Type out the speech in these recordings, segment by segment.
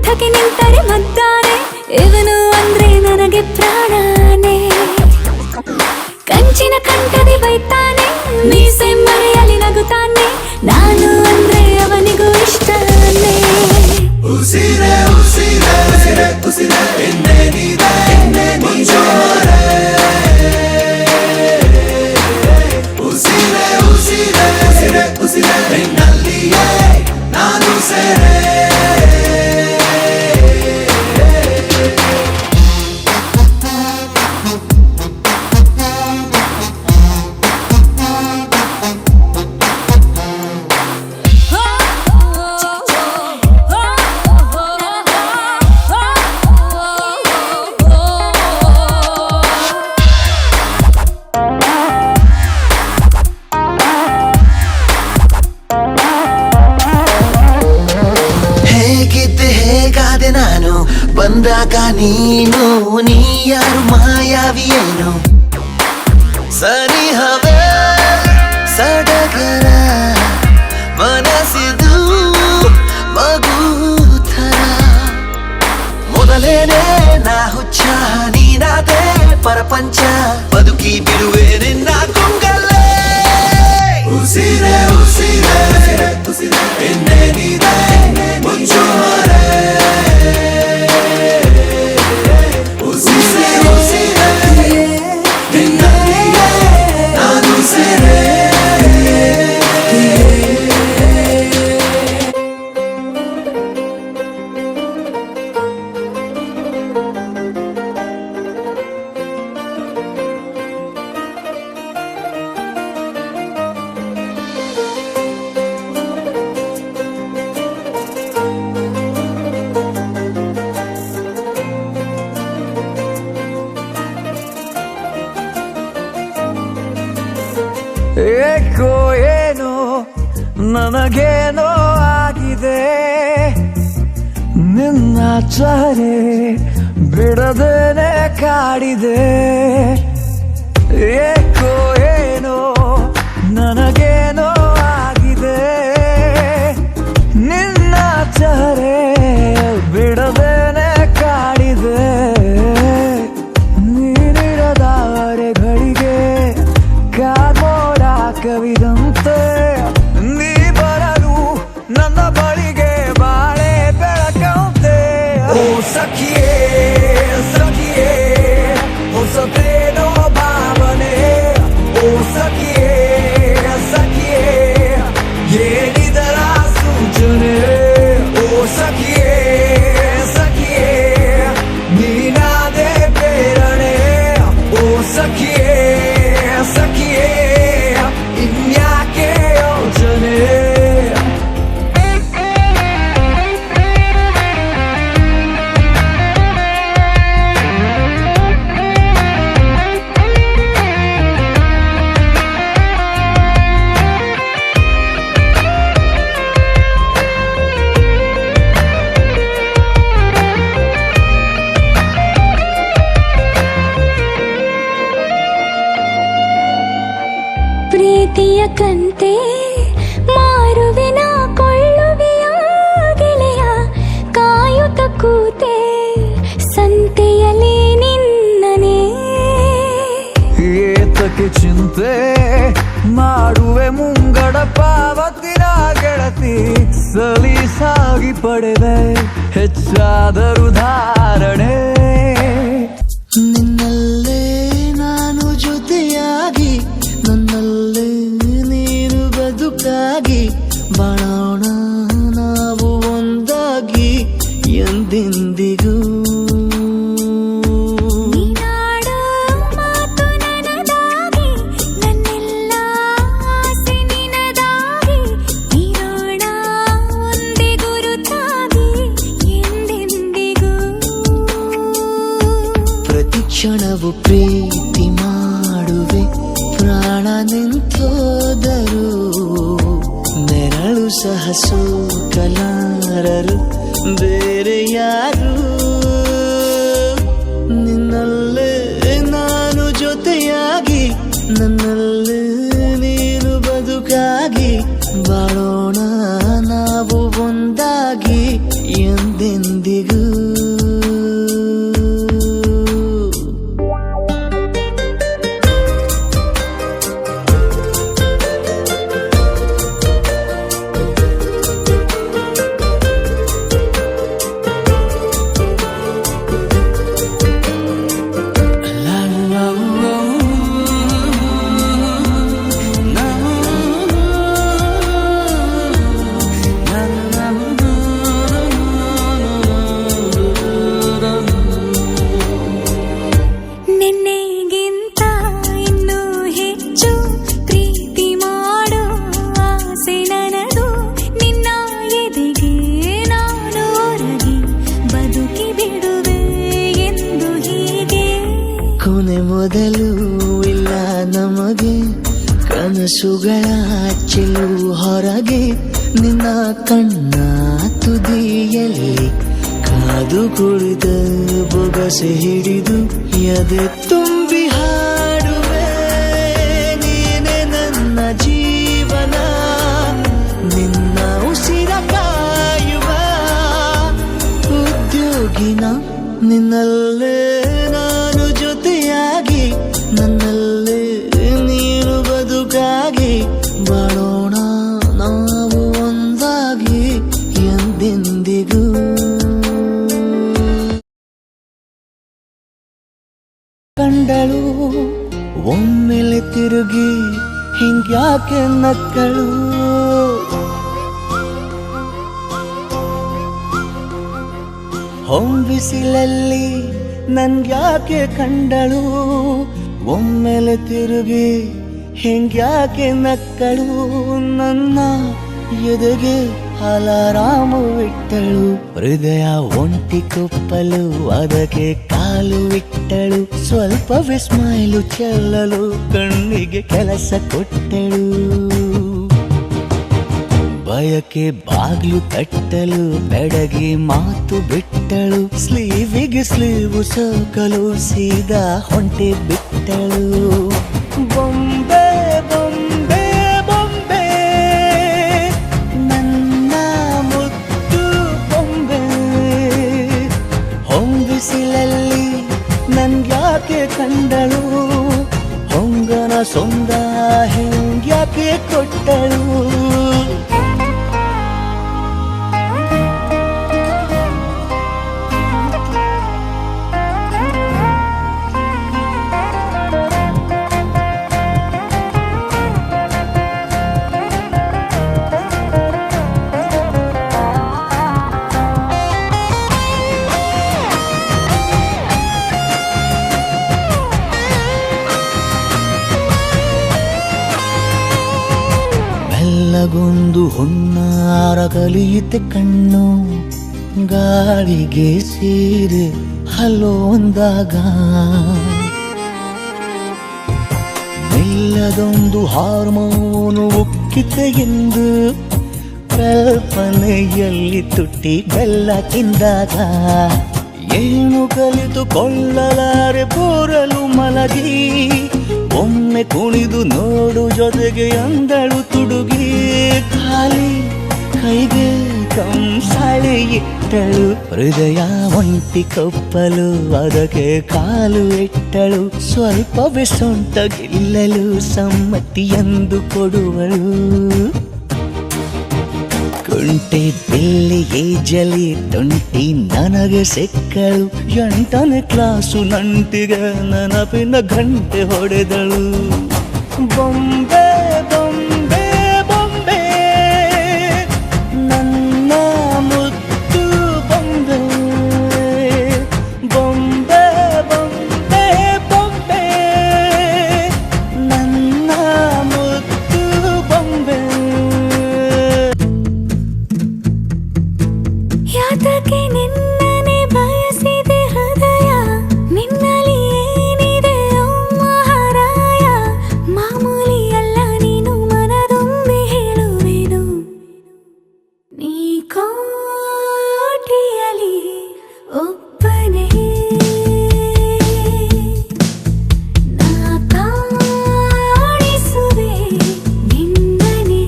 ಕಂಠಕ್ಕೆ ನಿಂತರೆ ಮದ್ದಾನೆ ಇವನು ಅಂದ್ರೆ ನನಗೆ ಪ್ರಾಣನೇ ಕಂಚಿನ ಕಂಠದಿ ಬೈತಾನೆ ಮೀಸೆ ಮರೆಯಲಿ ನಗುತ್ತಾನೆ ನಾನು ಅಂದ್ರೆ ಅವನಿಗೂ ಇಷ್ಟನೇ ಉಸಿರೇ ಉಸಿರೇ ಉಸಿರೇ ಉಸಿರೇ ಎನ್ನೆ ನೀದೆ ಮುಂಜಾನೆ ಉಸಿರೇ ಉಸಿರೇ ಉಸಿರೇ ಉಸಿರೇ ನಿನ್ನಲ್ಲಿಯೇ ನಾನು ಸೇರೆ ನಾನು ಬಂದಾಗ ನೀನು ನೀ ಯಾರು ಮಾಯಾವಿಯೇನು ಸನಿಹವೇ ಸಡಗರ ಮನಸ್ಸಿದು ಮಗುಥರ ಮೊದಲೇನೆ ನಾ ಹುಚ್ಚ ನೀನಾದೆ ಪರಪಂಚ ಬದುಕಿ ಬಿಡುವೆ ನಿನ್ನ ಗುಂಗಲ್ಲೇ ಉಸಿರೇ ಉಸಿರೇ ಉಸಿರೇ ಎನ್ನೆ ನೀದೆ ಮುಂಜಾನೆ ಏಕೋ ಏನೋ ನನಗೇನೋ ಆಗಿದೆ ನಿನ್ನ ಚಹರೆ ಬಿಡದೇನೆ ಕಾಡಿದೆ ಏಕೋ ಏನೋ ನನಗೇನೋ ಆಗಿದೆ ನಿನ್ನ ಚಹರೆ ಬಿಡದೇನೆ ಕಾಡಿದೆ ನೀನಿರದವರೆಗಳಿಗೆ ಕಾಮೋಡ ಕವಿದಂತೆ ನೀ ಬರಲು ನನ್ನ ಬಳಿಗೆ ಬಾಳೆ ಬೆಳಕಂತೆ ಓ ಸಖಿಯೇ ಸಖಿಯೇ ಹೊಸತೇನೋ ಭಾವನೆ ಓ ಸಖಿಯೇ ಸಖಿಯೇ ಏನಿದರ ಸೂಚನೆ ಓ ಸಖಿಯೇ ಸಖಿಯೇ ನೀನಾದೆ ಪ್ರೇರಣೆ ಓ ಸಖಿಯೇ ಸಖಿಯೇ ಇನ್ಯಾಕೆ ಯೋಚನೆ ಪ್ರೀತಿಯ ಕಂತೆ ಮಾರುವೆನ ಕೊಳ್ಳುವೆಯ ಗೆಳೆಯ ಕಾಯುತ್ತ ಕೂತೆ ಸಂತೆಯಲ್ಲಿ ನಿನ್ನನೆ ಏತಕ್ಕೆ ಚಿಂತೆ ಮಾಡುವೆ ಮುಂಗಡ ಪಾವತಿನ ಗೆಳತಿ ಸಲೀಸಾಗಿ ಪಡೆದೆ ಹೆಚ್ಚಾದರೂ ಧಾರಣೆ ನಿನ್ನಲ್ಲೇ ನಾನು ಜೊತೆಯಾಗಿ ನನ್ನಲ್ಲೇ ನೀನು ಬದುಕಾಗಿ ಬಾಳೋಣ ನಾವು ಒಂದಾಗಿ ಎಂದೆಂದಿಗೂ ನೀನಾಡೋ ಮಾತು ನನದಾಗಿ ನನ್ನೆಲ್ಲ ಆಸೆ ನಿನದಾಗಿ ಇರೋಣ ಒಂದೇ ಗುರುತಾಗಿ ಎಂದೆಂದಿಗೂ ಪ್ರತಿ ಕ್ಷಣವು ಪ್ರೀತಿ ಮಾಡುವೆ ಪ್ರಾಣ ನಿಂತೋದರು ನೆರಳು ಸಹ ಸೋಕಲಾರರು ಬೇರೆ ಯಾರು ನಿನ್ನಲ್ಲೇ ನಾನು ಜೊತೆಯಾಗಿ ನನ್ನಲ್ಲೇ ನೀನು ಬದುಕಾಗಿ ಬಾಳೋಣ ನಾವು ಒಂದಾಗಿ ಎಂದೆಂದಿಗೂ ಕನಸುಗಳ ಚೆಲುವು ಹೊರಗೆ ನಿನ್ನ ಕಣ್ಣ ತುದಿಯಲ್ಲಿ ಕಾದು ಕುಳಿತ ಬೊಗಸೆ ಹಿಡಿದು ಎದೆ ತುಂಬಿ ಹಾಡುವೆ ನೀನೆ ನನ್ನ ಜೀವನ ನಿನ್ನ ಉಸಿರ ಕಾಯುವ ಉದ್ಯೋಗಿನ ನಿನ್ನಲ್ಲೇ ನಾನು ಜೊತೆಯಾಗಿ ನನ್ನಲ್ಲೇ ನೀನು ಬದುಕಾಗಿ ಬಾಳೋಣ ನಾವು ಒಂದಾಗಿ ಎಂದೆಂದಿಗೂ. ಕಂಡಳು ಒಮ್ಮೆಲೆ ತಿರುಗಿ ಹಿಂಗ್ಯಾಕೆ ನಕ್ಕಳು ಹೊಂಬಿಸಿಲಲ್ಲಿ ನನ್ಗ್ಯಾಕೆ ಕಂಡಳು ಒಮ್ಮೆಲೆ ತಿರುಗಿ ಹಿಂಗ್ಯಾಕೆ ನಕ್ಕಳು ನನ್ನ ಎದೆಗೆ ಅಲಾರಾಮು ಇಟ್ಟಳು ಹೃದಯ ಒಂಟಿ ಕೊಪ್ಪಲು ಅದಕ್ಕೆ ಕಾಲು ಇಟ್ಟಳು ಸ್ವಲ್ಪವೇ ಸ್ಮೈಲು ಚೆಲ್ಲಲು ಕಣ್ಣಿಗೆ ಕೆಲಸ ಕೊಟ್ಟಳು ಬಯಕೆ ಬಾಗ್ಲು ತಟ್ಟಲು ಬೆಡಗಿ ಮಾತು ಬಿಟ್ಟಳು ಸ್ಲೀವಿಗೆ ಸ್ಲೀವು ಸೋಕಲು ಸೀದಾ ಹೊಂಟೆ ಬಿಟ್ಟಳು ಬೊಂಬೆ ಬೊಂಬೆ ಬೊಂಬೆ ನನ್ನ ಮುದ್ದು ಬೊಂಬೆ ಹೊಂಬಿಸಿಲಲ್ಲಿ ನನ್ಗ್ಯಾಕೆ ಕಂಡಳು ಹೊಂಗನ ಸೊಂದ ಹೆಂಗ್ಯಾಕೆ ಕೊಟ್ಟಳು. ಗೊಂದು ಹೊನ್ನಾರ ಕಲಿಯುತ್ತೆ ಕಣ್ಣು ಗಾಳಿಗೆ ಸೀರೆ ಹಲೋ ಅಂದಾಗ ಮೆಲ್ಲದೊಂದು ಹಾರ್ಮೋನು ಉಕ್ಕಿತೆ ಎಂದು ಕಲ್ಪನೆಯಲ್ಲಿ ತುಟ್ಟಿ ಬೆಲ್ಲ ತಿಂದಾಗ ಏನು ಕಲಿತುಕೊಳ್ಳಲಾರೆ ಬೋರಲು ಮಲಗಿ ಒಮ್ಮೆ ಕುಣಿದು ನೋಡು ಜೊತೆಗೆ ಅಂದಳು ತುಡುಗಿ ಖಾಲಿ ಕೈಗೆ ಕಂಸಾಳೆ ಇಟ್ಟಳು ಹೃದಯ ಒಂಟಿ ಕೊಪ್ಪಲು ಅದಕ್ಕೆ ಕಾಲು ಇಟ್ಟಳು ಸ್ವಲ್ಪವೇ ಸೊಂಟ ಗೆಲ್ಲಲು ಸಮ್ಮತಿಯೆಂದು ಕೊಡುವಳು ಕುಂಟೆ ಬಿಲ್ಲಿ ಏಜಲಿ ತುಂಟಿ ನನಗೆ ಸಿಕ್ಕಳು 8ನೇ ಕ್ಲಾಸು ನಂಟಿಗೆ ನೆನಪಿನ ಗಂಟೆ ಹೊಡೆದಳು ಬೊಂಬೆ ಬೊಂಬೆ ಬೊಂಬೆ ನನ್ನ ಮುದ್ದು ಬೊಂಬೆ ಬೊಂಬೆ ಬೊಂಬೆ ಬೊಂಬೆ ನನ್ನ ಮುದ್ದು ಬೊಂಬೆ. ಯಾತಕ್ಕೆ ನಿನ್ನನೆ ಬಯಸಿದೆ ಹೃದಯ ನಿನ್ನಲ್ಲಿ ಏನಿದೆ ಮಹಾರಾಯ ಮಾಮೂಲಿ ಅಲ್ಲ ನೀನು ಮನದೊಮ್ಮೆ ಹೇಳುವೆನು ನೀ ಕೋಟಿಯಲಿ ಒಬ್ಬನೇ ನಾ ಕಾಣಿಸುವೆ ನಿನ್ನನೆ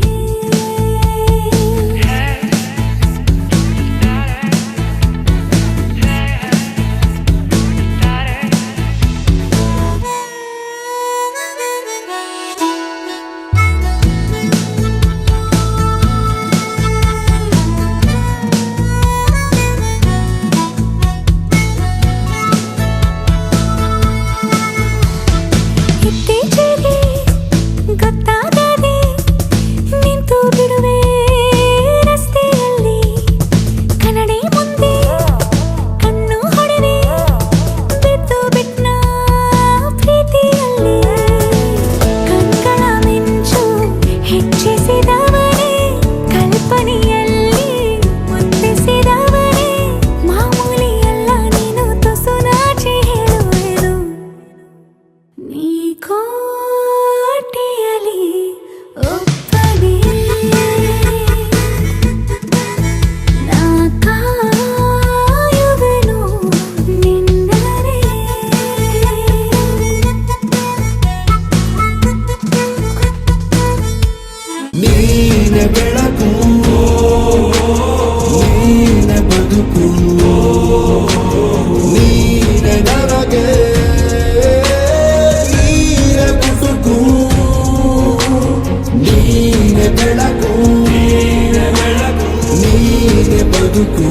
ಬದುಕು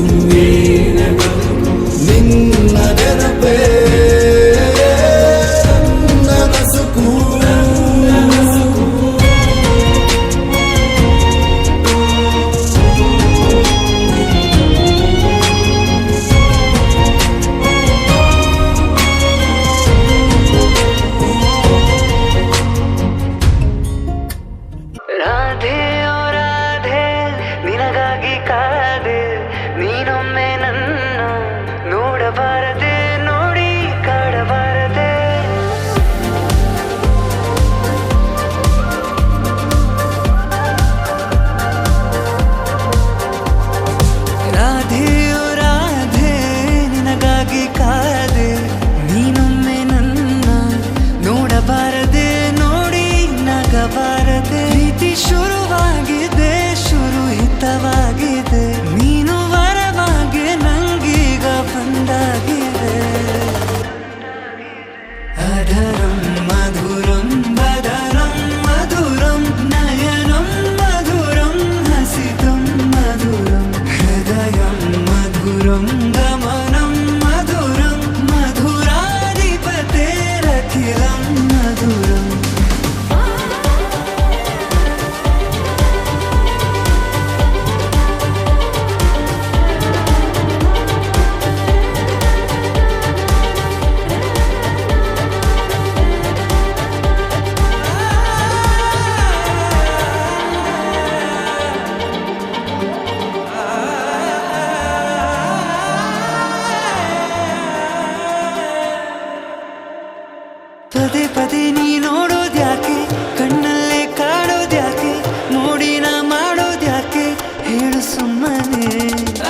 ನಿನ್ನ ನೆನಪೇ ನನ್ನ ನಸುಕು ರಾಧೆ ಓ ರಾಧೆ ನಿನಗಾಗಿ ಕಾದೆ ನೀನೊಮ್ಮೆ ನನ್ನ ನೋಡಬಾರದೆ ನೋಡಿ ಕಾಡಬಾರದೆ ರಾಧೆ ಓ ರಾಧೆ ನಿನಗಾಗಿ ಕಾದೆ ನೀನೊಮ್ಮೆ ನನ್ನ ನೋಡಬಾರದೆ ನೋಡಿ ನಗಬಾರದೆ ಪ್ರೀತಿ ಶುರುವಾಗಿದೆ ಶುರು ಹಿತವಾಗಿದೆ ನೀನು ವರವಾಗಿ ನಂಗೀಗ ಬಂದಾಗಿದೆ ಅಧರಂ ಮಧುರಂ ಬದರಂ ಮಧುರಂ ನಯನಂ ಮಧುರಂ ಹಸಿತಂ ಮಧುರಂ ಹೃದಯಂ ಮಧುರಂ ಗಮನಂ ಮಧುರಂ ಮಧುರಾಧಿಪತೇರಖಿಲಂ ಮಧುರಂ ಪದೇ ಪದೇ ನೀ ನೋಡೋದ್ಯಾಕೆ ಕಣ್ಣಲ್ಲೇ ಕಾಡೋದ್ಯಾಕೆ ನೋಡಿ ನಾ ಮಾಡೋದ್ಯಾಕೆ ಹೇಳು ಸುಮ್ಮನೆ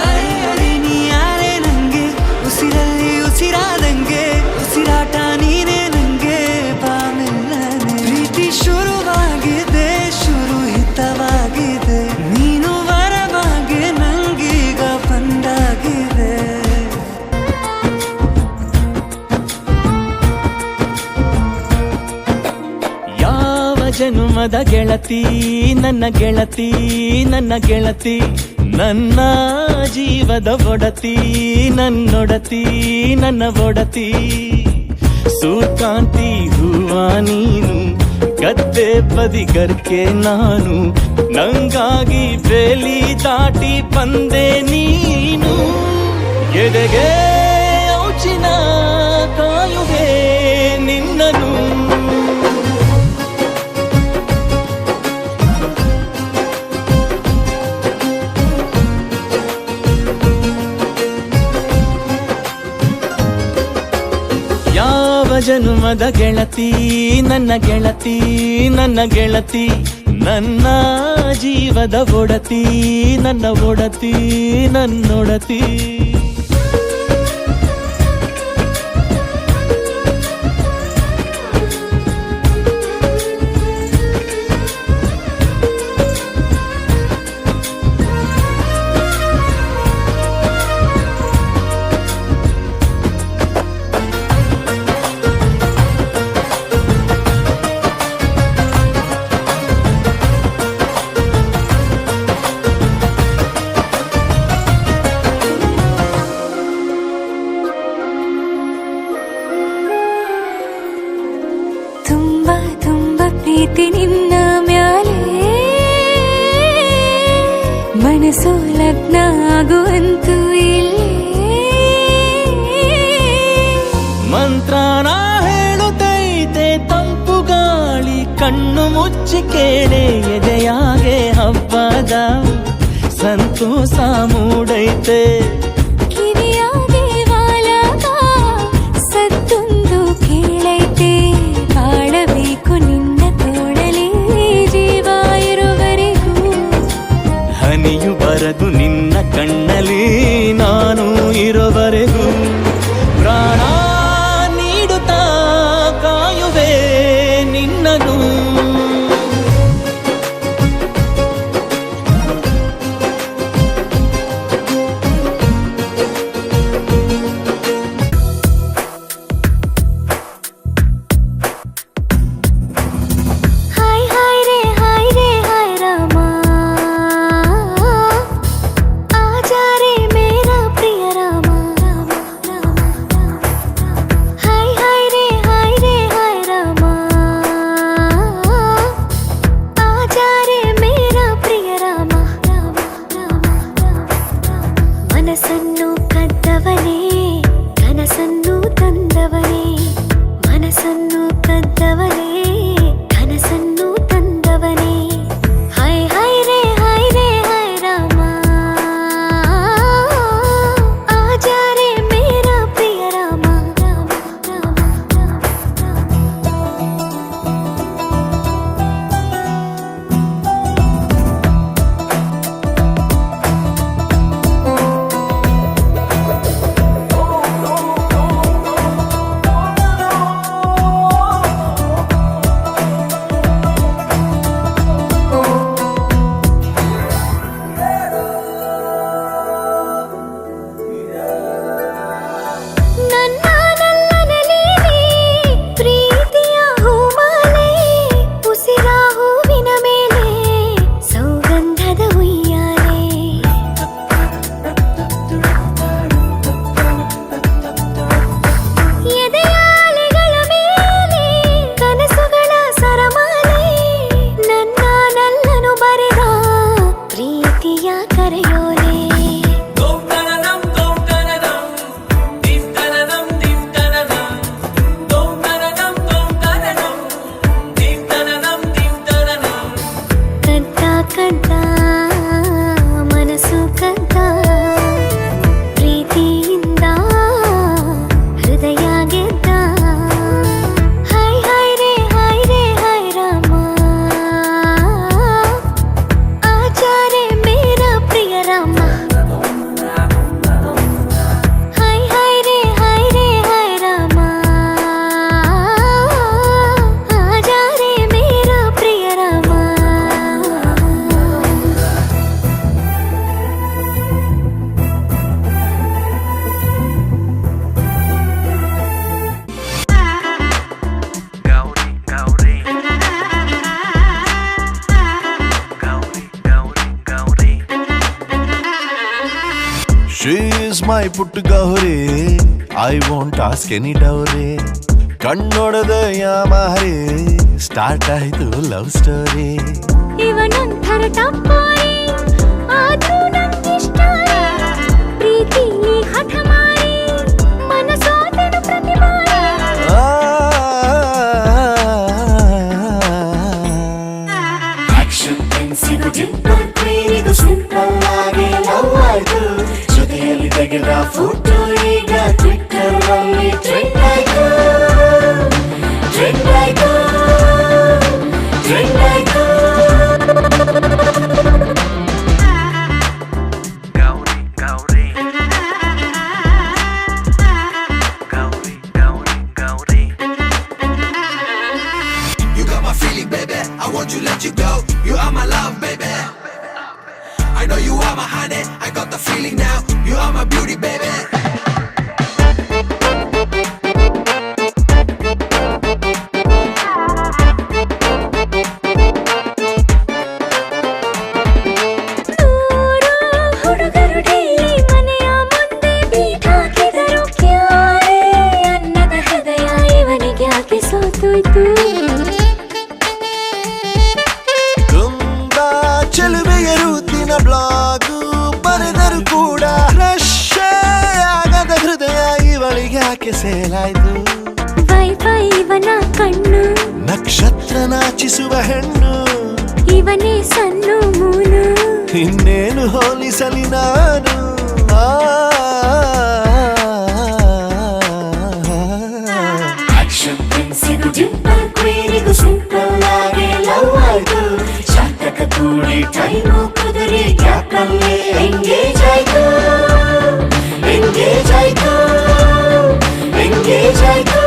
ಅರೆ ಅರೆ ನೀ ಯಾರೇ ನಂಗೆ ಉಸಿರಲ್ಲಿ ಉಸಿರಾದಂಗೆ ಉಸಿರಾಟ ನೀನೇ ನಂಗೆ ಬಾಮೆಲ್ಲನೆ ಪ್ರೀತಿ ಶುರುವಾಗಿದೆ ಶುರು ಹಿತವಾಗಿದೆ ನೀನು ವರವಾಗಿ ನಂಗೀಗ ಬಂದಾಗಿದೆ ಯಾವ ಜನುಮದ ಗೆಳತಿ ನನ್ನ ಗೆಳತಿ ನನ್ನ ಗೆಳತಿ ನನ್ನ ಜೀವದ ಒಡತಿ ನನ್ನೊಡತಿ ನನ್ನ ಒಡತಿ ಸೂರ್ಕಾಂತಿ ಹೂವ ನೀನು ಗದ್ದೆ ಬದಿಗರ್ಕೆ ನಾನು ನಂಗಾಗಿ ಬೇಲಿ ದಾಟಿ ಬಂದೆ ನೀನು ಎದೆಗೆ ಔಚಿನ ಕಾಯುವೆ ನಿನ್ನನು ಯಾವ ಜನುಮದ ಗೆಳತಿ ನನ್ನ ಗೆಳತಿ ನನ್ನ ಗೆಳತಿ ನನ್ನ ಜೀವದ ಒಡತಿ ನನ್ನ ಒಡತಿ ನನ್ನೊಡತಿ ತುಂಬ ತುಂಬ ಪ್ರೀತಿ ನಿನ್ನ ಮ್ಯಾಲೆ ಮನಸ್ಸು ಲಗ್ನ ಆಗುವಂತೂ ಇಲ್ಲೇ ಮಂತ್ರನ ಹೇಳುತ್ತೈತೆ ತಂಪು ಗಾಳಿ ಕಣ್ಣು ಮುಚ್ಚಿ ಕೇಳೆ ಎದೆಯಾಗೆ ಹಬ್ಬದ ಸಂತೋಷ ಮೂಡೈತೆ ಕಿವಿಯಾಗೆ ವಾಲಾಗ ಸತ್ತೊಂದು ಕೇಳೈತೆ ಬಾಳಬೇಕು ನಿನ್ನ ತೋಳಲಿ ಜೀವ ಇರುವರೆಗೂ ಹನಿಯು ಬರದು ನಿನ್ನ ಕಣ್ಣಲ್ಲಿ ನಾನು ಇರುವರೆಗೂ ಪ್ರಾಣ ನೀಡುತ್ತಾ ಕಾಯುವೆ ನಿನ್ನನು ಹಾಯ್ ರೇ ಹಾಯ್ ರಾಮ ಆಜಾ ಮನಸ್ಸನ್ನು ಕದ್ದವನೇ ಕನಸನ್ನು ತಂದವನೇ ಮನಸ್ಸನ್ನು ಕದ್ದವನೇ ಕನಸನ್ನು ತಂದವನೇ ಹಾಯ್ ಹಾಯ್ ರೇ ಹಾಯ್ ರೇ ಹಾಯ್ ರಾಮ ಆಜಾ ರೇ ಮೇರಾ ಪ್ರಿಯ ರಾಮ ರಾಮ ರಾಮ ನನ್ನನಲ್ಲನಲಿ ಪ್ರೀತಿಯ ಹೂಮಾಲೆ ಉಸಿರ ಹೂವಿನ ಮೇಲೆ ಸೌಗಂಧದ ಉಯ್ಯಾಲೆ ಎದೆಯಾಲೆಗಳ ಮೇಲೆ ಕನಸುಗಳ ಸರಮಾಲೆ ನನ್ನನಲ್ಲನು ಬರೆದ ಪ್ರೀತಿಯ ಕರೆಯೋಲೆ ಕದ್ದ ಕದ್ದ ಮನಸ್ಸು ಕದ್ದ ಪ್ರೀತಿಯಿಂದ ಹೃದಯ ಗೆದ್ದ ಹಾಯ್ ಹಾಯ್ ರೇ ಹಾಯ್ ರೇ ಹಾಯ್ ರಾಮ ಆಜಾ ರೇ ಮೇರಾ ಪ್ರಿಯ ರಾಮ ಹಾಯ್ ಹಾಯ್ ರೇ ಹಾಯ್ ರಾಮ ಆಜಾ ರೇ ಮೇರಾ ಪ್ರಿಯ Rama She is my puttu gauri. I won't ask any dowry. ಕಣ್ಣೊಡೆದ ಯಾಮಾರಿ ಸ್ಟಾರ್ಟ್ ಆಯ್ತು ಲವ್ ಸ್ಟೋರಿ. ಇವನೊಂಥರ ಟಪ್ಪೋರಿ ಆದ್ರೂ ನಂಗಿಷ್ಟ ಪ್ರೀತಿಲಿ ಹಠ ಮಾಡಿ ಮನಸೋದನು ಪ್ರತಿ ಬಾರಿ ಆಕ್ಷನ್ ಪೆನ್ಸಿಗೂ ಡಿಂಪಲ್ ಕ್ವೀನಿಗೂ ಸಿಂಪಲ್ ಆಗಿ ಲವ್ ಆಯ್ತು. ಜೊತೆಯಲ್ಲಿ ತೆಗೆದ ಫೋಟೋ ಈಗ ಟ್ವಿಟ್ಟರ್ ನಲ್ಲಿ ಟ್ರೆಂಡ್ ಆಯ್ತು. ಟ್ರೆಂಡ್ ಆಯ್ತು ಟ್ರೆಂಡ್ ಆಯ್ತು. You got my feeling, baby. I want you, let you go. You are my love, baby. I know you are my honey. I got the feeling now. You are my beauty, baby. ನೂರು ಹುಡುಗರು daily ಮನೆಯ ಮುಂದೆ beet ಹಾಕಿದರು ಕ್ಯಾರೆ ಅನ್ನದ ಹೃದಯ ಇವನಿಗೆ ಯಾಕೆ ಸೋತೋಯ್ತು ತುಂಬಾ ಚೆಲುವೆಯ ರೂತಿನ ಬ್ಲಾಗು ಬರೆದರು ಕೂಡ ರಶ್ ಆಗದ ಹೃದಯ ಇವಳಿಗೆ ಯಾಕೆ ಸೇಲಾಯ್ತು. ವೈಫೈ ಇವನ ಕಣ್ಣು ನಕ್ಷತ್ರ ನಾಚಿಸುವ ಹೆಣ್ಣು ಇವನೇ ಸಣ್ಣ ಮೂನು ಇನ್ನೇನು ಹೋಲಿಸಲಿ ನಾನು. ಆಕ್ಷನ್ ಪೆನ್ಸಿಗೂ ಡಿಂಪಲ್ ಕ್ವೀನಿಗೂ ಸಿಂಪಲ್ ಆಗಿ ಲವ್ ಆಯ್ತು. ಶಾತಕ ಕೂಡಿ ಟೈಮು ಕುದುರಿ ಗ್ಯಾಪಲ್ಲಿ ಎಂಗೇಜ್ ಆಯ್ತು. ಎಂಗೇಜ್ ಆಯ್ತು ಎಂಗೇಜ್ ಆಯ್ತು.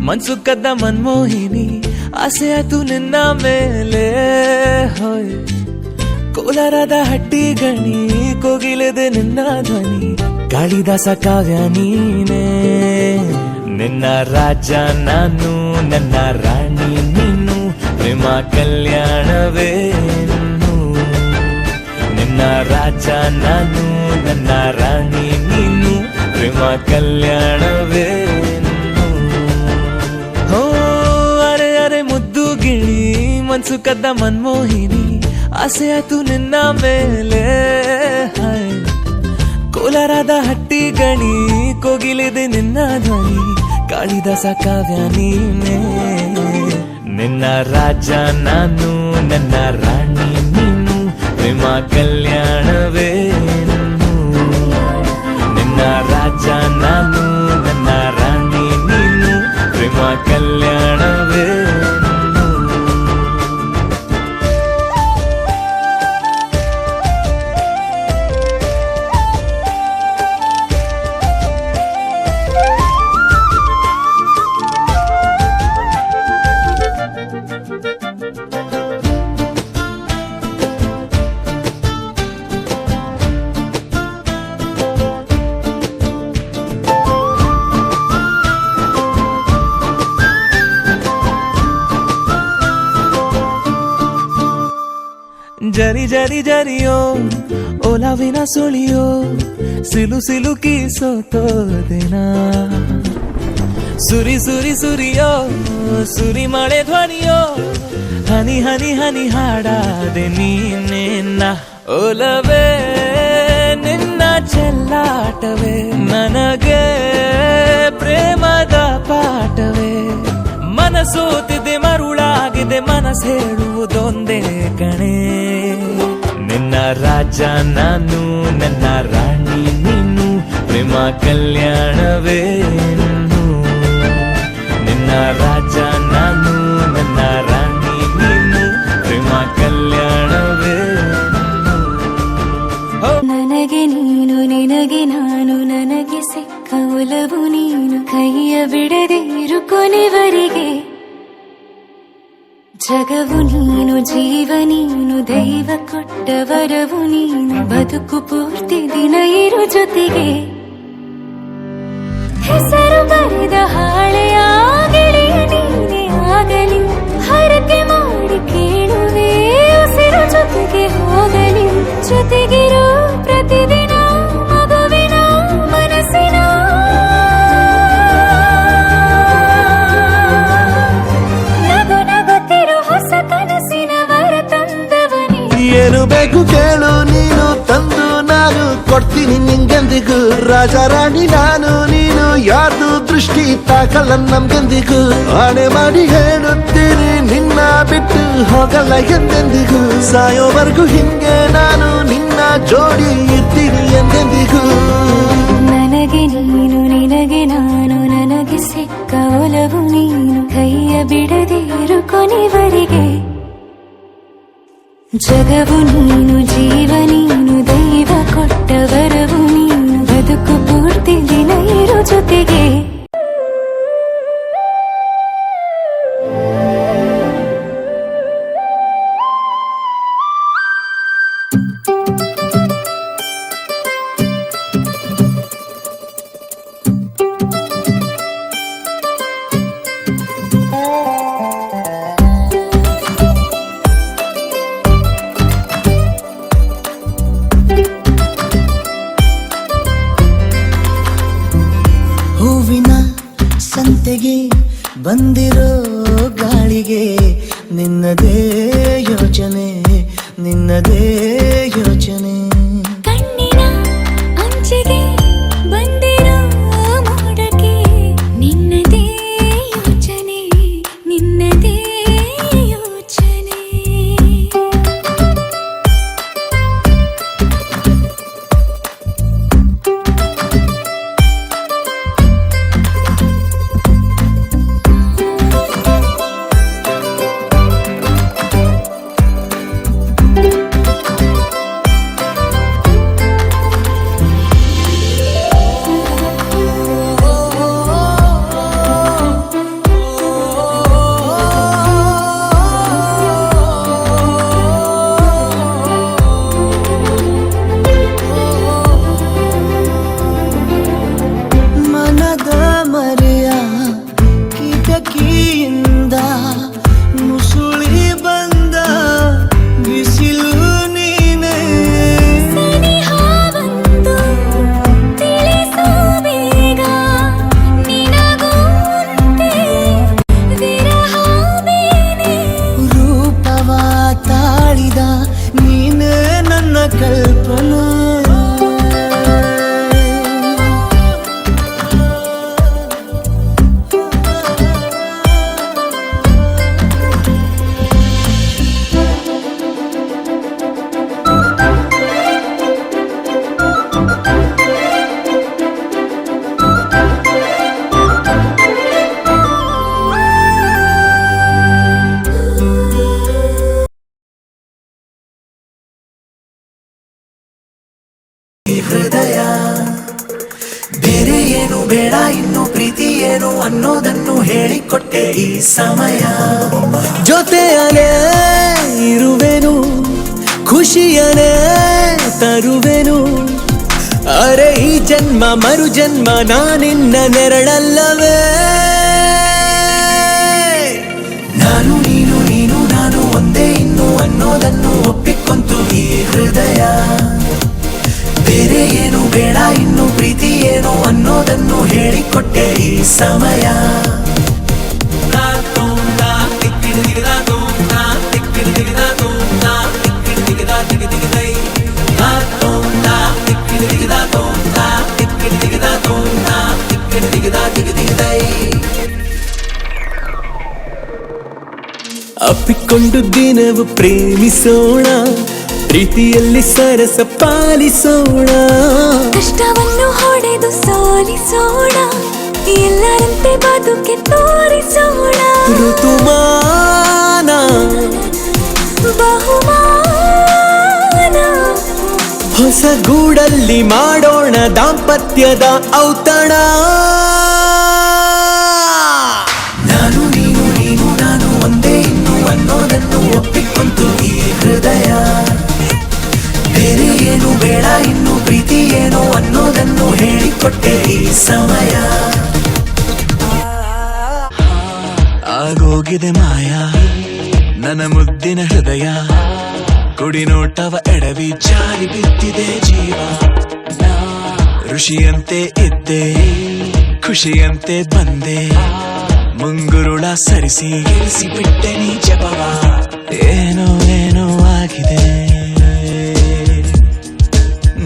ಮನ್ಸು ಕದ್ದ ಮನ್ಮೋಹಿನಿ ಆಸೆ ಆಯ್ತು ನಿನ್ನ ಮೇಲೆ ಹೋಯ್ ಕೋಲಾರದ ಹಟ್ಟಿ ಗಣಿ ಕೋಗಿಲೆದೆ ನಿನ್ನ ಧ್ವನಿ ಕಾಳಿದಾಸ ಕಾವ್ಯ ನೀನೇ ನಿನ್ನ ರಾಜ ನಾನು ನನ್ನ ರಾಣಿ ನೀನು ಪ್ರೇಮ ಕಲ್ಯಾಣವೇನು ನಿನ್ನ ರಾಜ ನಾನು ನನ್ನ ರಾಣಿ ನೀನು ಪ್ರೇಮ ಕಲ್ಯಾಣವೇನು ಹೋ ಅರೆ ಅರೆ ಮುದ್ದು ಗಿಳಿ ಮನ್ಸು ಕದ್ದ ಮನ್ಮೋಹಿನಿ ಆಸೆ ಆತು ನಿನ್ನ ಮೇಲೆ ಹಾಯ್ ಕೋಲಾರದ ಹಟ್ಟಿ ಗಣಿ ಕೋಗಿಲಿದೆ ನಿನ್ನ ಧ್ವನಿ ಕಾಳಿದಾಸ ಕಾವ್ಯ ನೀನೇ ನಿನ್ನ ರಾಜ ನಾನು ನನ್ನ ರಾಣಿ ನೀನು ಪ್ರೇಮ ಕಲ್ಯಾಣವೇನು ನಿನ್ನ ರಾಜ ನಾನು ನನ್ನ ರಾಣಿ ನೀನು ಪ್ರೇಮ ಕಲ್ಯಾಣವೇನು ಜರಿ ಜರಿ ಜರಿಯೋ ಓಲಾವಿನ ಸುಳಿಯೋ ಸಿಲು ಸಿಲುಕಿ ಸೋತೋದೆನ ಸುರಿ ಸುರಿ ಸುರಿಯೋ ಸುರಿ ಮಳೆ ಧ್ವನಿಯೋ ಹನಿ ಹನಿ ಹನಿ ಹಾಡಾದೆ ನೀನೆನ್ನ ಓಲವೇ ನಿನ್ನ ಚೆಲ್ಲಾಟವೇ ನನಗೆ ಪ್ರೇಮದ ಪಾಠವೇ ಮನಸೋತಿದೆ ಮರುಳಾಗಿದೆ ಮನಸ್ಸು ಹೇಳುವುದೊಂದೇ ಕಣೆ ನಿನ್ನ ರಾಜ ನಾನು ನನ್ನ ರಾಣಿ ನೀನು ಪ್ರೇಮ ಕಲ್ಯಾಣವೇನು ನಿನ್ನ ರಾಜ ನಾನು ನನ್ನ ರಾಣಿ ನೀನು ಪ್ರೇಮ ಕಲ್ಯಾಣವೇನು ನನಗೆ ನೀನು ನಿನಗೆ ನಾನು ನನಗೆ ಸಿಕ್ಕ ಒಲವು ನೀನು ಕೈಯ ಬಿಡದೆ ಇರು ಕೊನೆವರೆಗೆ ಜಗವು ನೀನು ಜೀವ ನೀನು ದೈವ ಕೊಟ್ಟ ವರವು ನೀನು ಬದುಕು ಪೂರ್ತಿ ದಿನ ಇರು ಜೊತೆಗೆ ಹೆಸರು ಬರೆದ ಹಾಳೆಯ ಗೆಳೆಯ ನೀನೇ ಆಗಲಿ ಹರಕೆ ಮಾಡಿ ಕೇಳುವೆ ಉಸಿರು ಜೊತೆಗೆ ಹೋಗಲಿ ಜೊತೆಗಿರೋ ಪ್ರತಿದಿನ ಮಗುವಿನ ಮನಸ್ಸಿನ ನಗು ನಗುತ್ತಿರೋ ಹೊಸ ಕನಸಿನ ವರ ತಂದವನಿ ಏನು ಬೇಕು ಕೇಳು ನೀನು ತಂದು ನಾನು ಕೊಡ್ತೀನಿ ನಿಂಗೆಂದಿಗೂ ರಾಜ ರಾಣಿ ನಾನು ನೀನು ಯಾರ್ದು ದೃಷ್ಟಿ ತಾಕಲ್ಲ ನಮ್ಗೆಂದಿಗೂ ಆಣೆ ಮಾಡಿ ಹೇಳುತ್ತೀನಿ ನಿನ್ನ ಬಿಟ್ಟು ಹೋಗಲ್ಲ ಎಂದೆಂದಿಗೂ ಸಾಯೋವರೆಗೂ ಹಿಂಗೆ ನಾನು ನಿನ್ನ ಜೋಡಿ ಇರ್ತೀನಿ ಎಂದೆಂದಿಗೂ ನನಗೆ ನೀನು ನಿನಗೆ ನಾನು ನನಗೆ ಸಿಕ್ಕ ಒಲವು ನೀನು ಕೈಯ ಬಿಡದೆ ಇರು ಕೊನೆವರೆಗೆ ಜಗವು ನೀನು ಜೀವ ನೀನು ದೈವ ಕೊಟ್ಟ ವರವು ನೀನು ಬದುಕು ಪೂರ್ತಿ ದಿನ ಇರು ಜೊತೆಗೆ ಹೂವಿನ ಸಂತೆಗೆ ಬಂದಿರೋ ಗಾಳಿಗೆ ನಿನ್ನದೇ ಯೋಚನೆ ನಿನ್ನದೇ ಯೋಚನೆ ಕಣ್ಣಿನ ಅಂಚಿಗೆ ಬಂದಿರೋ ಮೋಡಕ್ಕೆ ನಿನ್ನದೇ ಯೋಚನೆ ನಿನ್ನದೇ ಯೋಚನೆ ಬೇಡ ಇನ್ನು ಪ್ರೀತಿ ಏನು ಅನ್ನೋದನ್ನು ಹೇಳಿಕೊಟ್ಟೆ ಈ ಸಮಯ. ಜೊತೆಯಲೇ ಇರುವೆನು, ಖುಷಿಯನೇ ತರುವೆನು. ಅರೆ ಈ ಜನ್ಮ ಮರು ಜನ್ಮ ನಾನಿನ್ನ ನೆರಳಲ್ಲವೇ. ನಾನು ನೀನು ನೀನು ನಾನು ಒಂದೇ ಇನ್ನು ಅನ್ನೋದನ್ನು ಒಪ್ಪಿಕೊಂತು ಈ ಹೃದಯ. ಬೇರೆ ಏನು ಬೇಡ ಇನ್ನು ಪ್ರೀತಿ ಏನು ಅನ್ನೋದನ್ನು ಹೇಳಿಕೊಟ್ಟೆ ಈ ಸಮಯ. ಅಪ್ಪಿಕೊಂಡು ದಿನವು ಪ್ರೇಮಿಸೋಣ, ಪ್ರೀತಿಯಲ್ಲಿ ಸರಸ ಪಾಲಿಸೋಣ. ಕಷ್ಟವನ್ನು ಹೊಡೆದು ಸೋಲಿಸೋಣ, ಎಲ್ಲರಂತೆ ಬದುಕೆ ತೋರಿಸೋಣ. ಋತುಮಾನ ಬಹುಮಾನ ಹೊಸ ಗೂಡಲ್ಲಿ ಮಾಡೋಣ ದಾಂಪತ್ಯದ ಔತಣ. ನಾನು ನೀನು ನೀನು ನಾನು ಒಂದೇ ಇನ್ನು ಅನ್ನೋದನ್ನು ಒಪ್ಪಿಕೊಂತು ಈ ಹೃದಯ. ಬೇರೆ ಏನು ಬೇಡ ಇನ್ನು ಪ್ರೀತಿ ಏನು ಅನ್ನೋದನ್ನು ಹೇಳಿಕೊಟ್ಟೆ ಈ ಸಮಯ. ಆಗೋಗಿದೆ ಮಾಯ ನನ್ನ ಮುದ್ದಿನ ಹೃದಯ, ಕುಡಿ ನೋಟವ ಎಡವಿ ಜಾರಿ ಬಿದ್ದಿದೆ ಜೀವ. ಋಷಿಯಂತೆ ಇದ್ದೆ ಖುಷಿಯಂತೆ ಬಂದೆ, ಮುಂಗುರುಳ ಸರಿಸಿ ಇರಿಸಿ ಬಿಟ್ಟೆ ನೀ ಜಪವ. ಏನೋ ಏನೋ ಆಗಿದೆ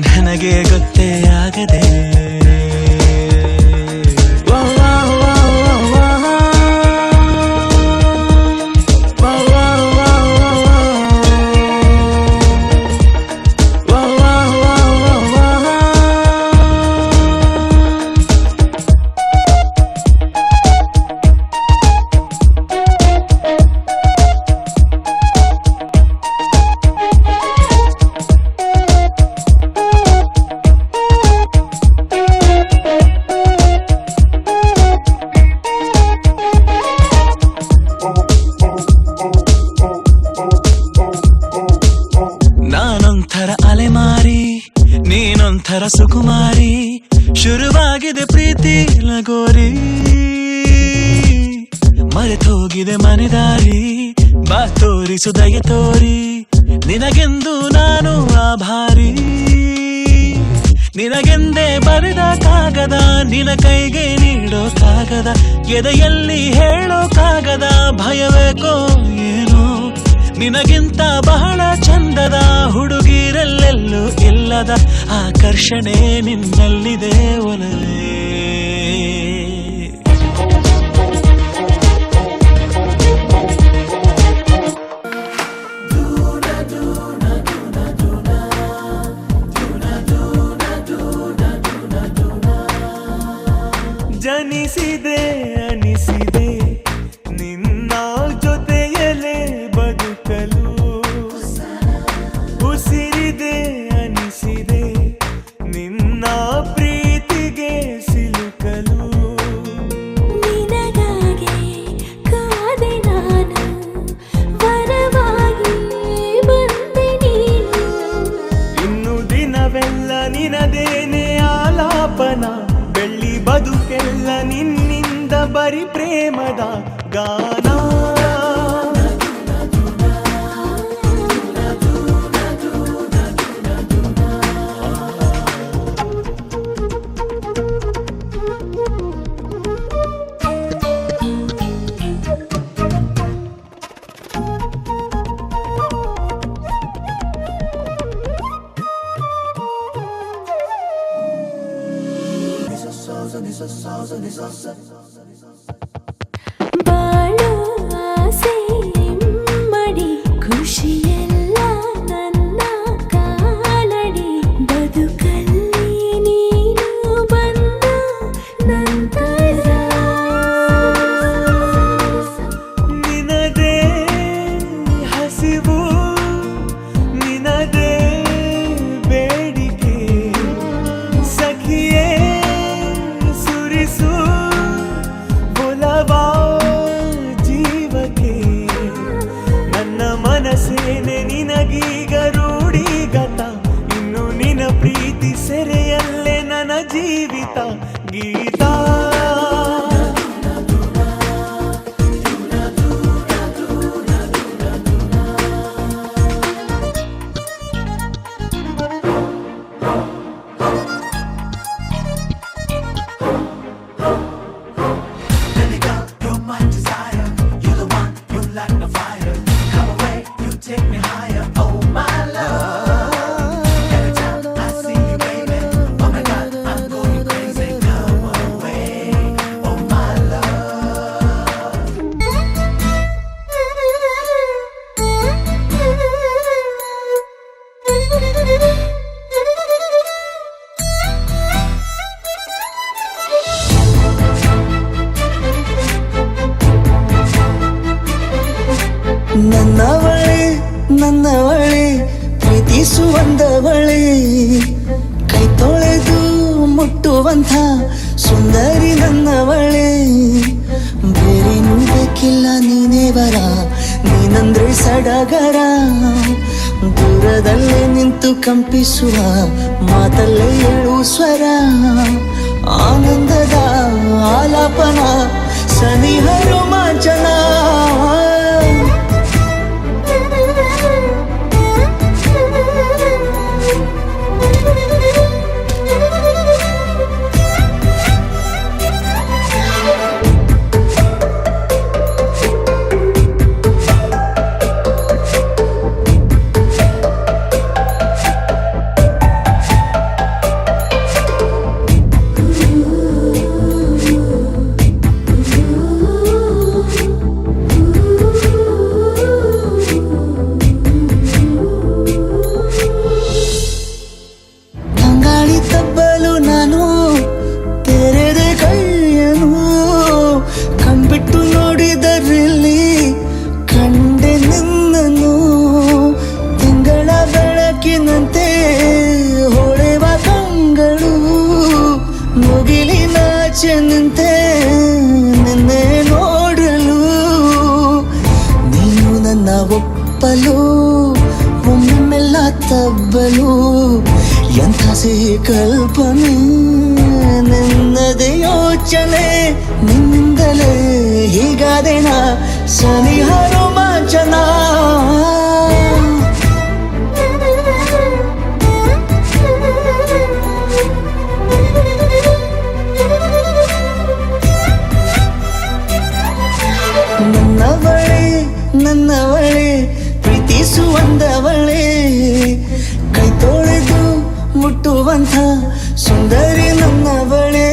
ನನಗೆ ಗೊತ್ತೇ ಆಗದೆ. ನಾನೊಂಥರ ಅಲೆಮಾರಿ ನೀನೊಂಥರ ಸುಕುಮಾರಿ, ಶುರುವಾಗಿದೆ ಪ್ರೀತಿ ಲಗೋರಿ. ಮರೆತೋಗಿದೆ ಮನೆದಾರಿ, ಬಾ ತೋರಿಸು ದಯ ತೋರಿ. ನಿನಗೆಂದು ನಾನು ಆಭಾರಿ, ನಿನಗೆಂದೇ ಬರೆದ ಕಾಗದ ನಿನ ಕೈಗೆ ನೀಡೋ ಕಾಗದ. ಎದೆಯಲ್ಲಿ ಹೇಳೋ ಕಾಗದ ಭಯವೇಕೋ ಏನೋ, ನಿನಗಿಂತ ಬಹಳ ಚಂದದ ಹುಡುಗಿರಲ್ಲೆಲ್ಲೂ ಇಲ್ಲದ ಆಕರ್ಷಣೆ ನಿನ್ನಲ್ಲಿದೆ ಒಲವೇ. ಜನಿಸಿದೆ ಅನಿಸಿದೆ ನಿನ್ನ ಜೊತೆಯಲೇ ಬದುಕಲು, ಉಸಿರಿದೆ ಅನಿಸಿದೆ ನಿನ್ನ ಪ್ರೀತಿಗೆ ಸಿಲುಕಲು. ನಿನಗಾಗಿ ಕಾದೆ ನಾನು, ವರವಾಗಿ ಬಂದೆ ನೀನು. ಇನ್ನು ದಿನವೆಲ್ಲ ನಿನದೇನೆ ಆಲಾಪನ, ಬೆಳ್ಳಿ ಬದುಕೆಲ್ಲ ನಿನ್ನಿಂದ ಬರಿ ಪ್ರೇಮದ ಗಾನ. ಬಾಳು ಆಸೆ ಇಮ್ಮಡಿ, ಖುಷಿಯೆಲ್ಲ ನನ್ನ ಕಾಲಡಿ. ಬದುಕಲ್ಲಿ ನೀನು ಬಂದ ನಂತರ ನಿನದೇ ಹಸಿವು ನಿನದೇ ಬೇಡಿಕೆ, ಸಖಿಯೇ ಸುರಿ ಗೀತ You're my desire. You're the one. You light the fire. Come away. You take me higher. Oh my love. Every time I see you, baby. Oh my God, I'm going crazy. Come away. Oh my love. ನನ್ನವಳೆ ಪ್ರೀತಿಸುವಂದವಳೆ ಕೈ ತೊಳೆದು ಮುಟ್ಟುವಂಥ ಸುಂದರಿ ನನ್ನವಳೆ ಬೇರೇನೂ ಬೇಕಿಲ್ಲ ನೀನೇ ಬರ ನೀನಂದ್ರೆ ಸಡಗರ ದೂರದಲ್ಲೇ ನಿಂತು ಕಂಪಿಸುವ ಮಾತಲ್ಲೇ ಏಳು ಸ್ವರ ಆನಂದದ ಆಲಾಪನ ಸನಿಹ ರೋಮಾಂಚನ ತಂಗಾಳಿ ತಬ್ಬಲು ನಾನು ತೆರೆದೆ ಕೈಯನು ಕಂಬಿಟ್ಟು ನೋಡಿದರಲ್ಲಿ ಕಂಡೆ ನಿನ್ನನು ತಿಂಗಳ ಬೆಳಕಿನಂತೆ ಹೊಳೆವ ಕಂಗಳು ಮುಗಿಲಿನಾಚೆ ನಿಂತೆ ನಿನ್ನೆ ನೋಡಲು ನೀನು ನನ್ನ ಒಪ್ಪಲು ಒಮ್ಮೆಲ್ಲ ತಬ್ಬಲು ಎಂಥ ಸಿಹಿ ಕಲ್ಪನೆ ನಿನ್ನದೇ ಯೋಚನೆ ನಿನ್ನಿಂದಲೇ ಹೀಗಾದೆನ ಸನಿಹ ರೋಮಾಂಚನ ನನ್ನವಳೆ ಪ್ರೀತಿಸುವಂದವಳೆ ಕೈ ತೊಳೆದು ಮುಟ್ಟುವಂಥ ಸುಂದರಿ ನನ್ನವಳೆ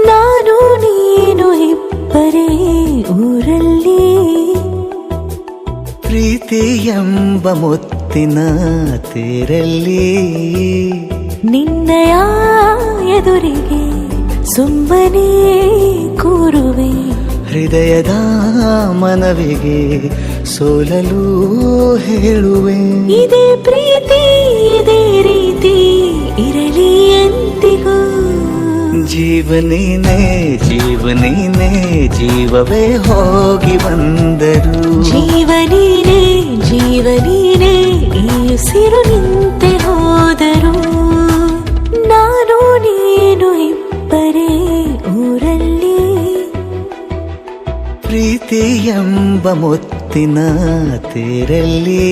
ನಾನು ನೀನು ಇಬ್ಬರೇ ಊರಲ್ಲಿ ಪ್ರೀತಿ ಎಂಬ ಮುತ್ತಿನ ತೇರಲ್ಲಿ ನಿನ್ನಯ ಎದುರಿಗೆ ಸುಮ್ಮನೆ ಕೂರುವೆ ಹೃದಯದ ಮನವಿಗೆ ಸೋಲಲು ಹೇಳುವೆ ಇದೇ ಪ್ರೀತಿ ಇದೇ ರೀತಿ ಇರಲಿ ಎಂದಿಗೂ ಜೀವನೇನೆ ಜೀವನೇನೆ ಜೀವವೇ ಹೋಗಿ ಬಂದರು ಜೀವನೀನೇ ಜೀವನೀನೇ ಈ ಉಸಿರು ನಿಂತೆ ಹೋದರು ನಾನು ನೀನು ಇಬ್ಬರೇ ಊರಲ್ಲಿ ಪ್ರೀತಿ ಎಂಬ ಮುತ್ತಿನ ತೇರಲ್ಲಿ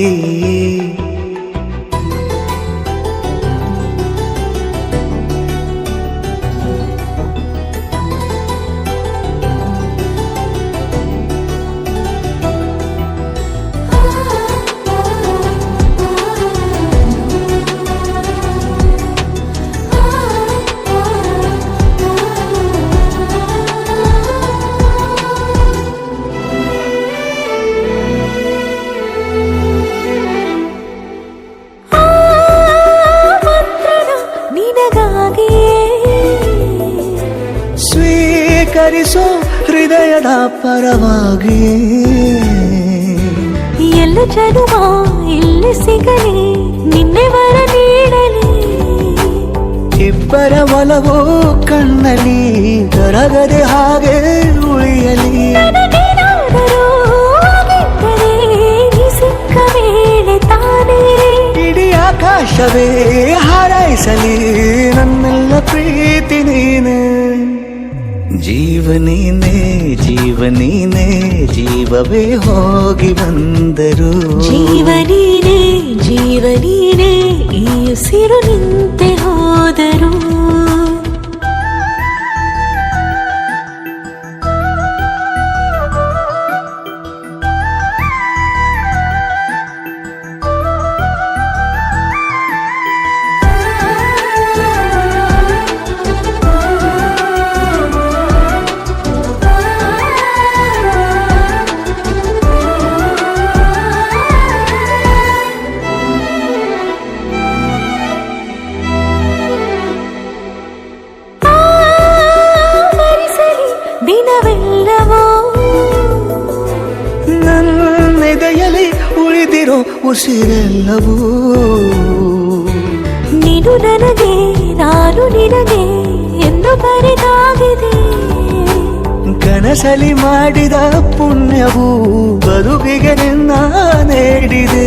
ಸ್ವೀಕರಿಸೋ ಹೃದಯದ ಪರವಾಗಿ ಎಲ್ಲ ಜನುಮ ಇಲ್ಲಿ ಸಿಗಲಿ ನಿನ್ನೆ ವರ ನೀಡಲಿ ಇಬ್ಬರ ಒಲವು ಕಣ್ಣಲ್ಲಿ ಕರಗದೆ ಹಾಗೆ ಉಳಿಯಲಿ ನನಗೇನಾದರೂ ಆಗಿದ್ದರೆ ನೀ ಸಿಕ್ಕ ವೇಳೆ ತಾನೇ ಇಡೀ ಆಕಾಶವೇ ಹಾರೈಸಲಿ ನನ್ನೆಲ್ಲ ಪ್ರೀತಿ ನೀನೆ ಜೀವನೀನೇ ಜೀವನೀನೇ ಜೀವವೇ ಹೋಗಿ ಬಂದರು ಜೀವನೀನೇ ಜೀವನೀನೇ ಈ ಉಸಿರು ನಿಂತೆ ಹೋದರು ದಿನವೆಲ್ಲವೋ ನನ್ನೆದೆಯಲ್ಲಿ ಉಳಿದಿರೋ ಉಸಿರೆಲ್ಲವೂ ನೀನು ನನಗೆ ನಾನು ನಿನಗೆ ಎಂದು ಬರೆದಾಗಿದೆ ಕನಸಲಿ ಮಾಡಿದ ಪುಣ್ಯವು ಬದುಕಿಗೆ ನಿನ್ನ ನೀಡಿದೆ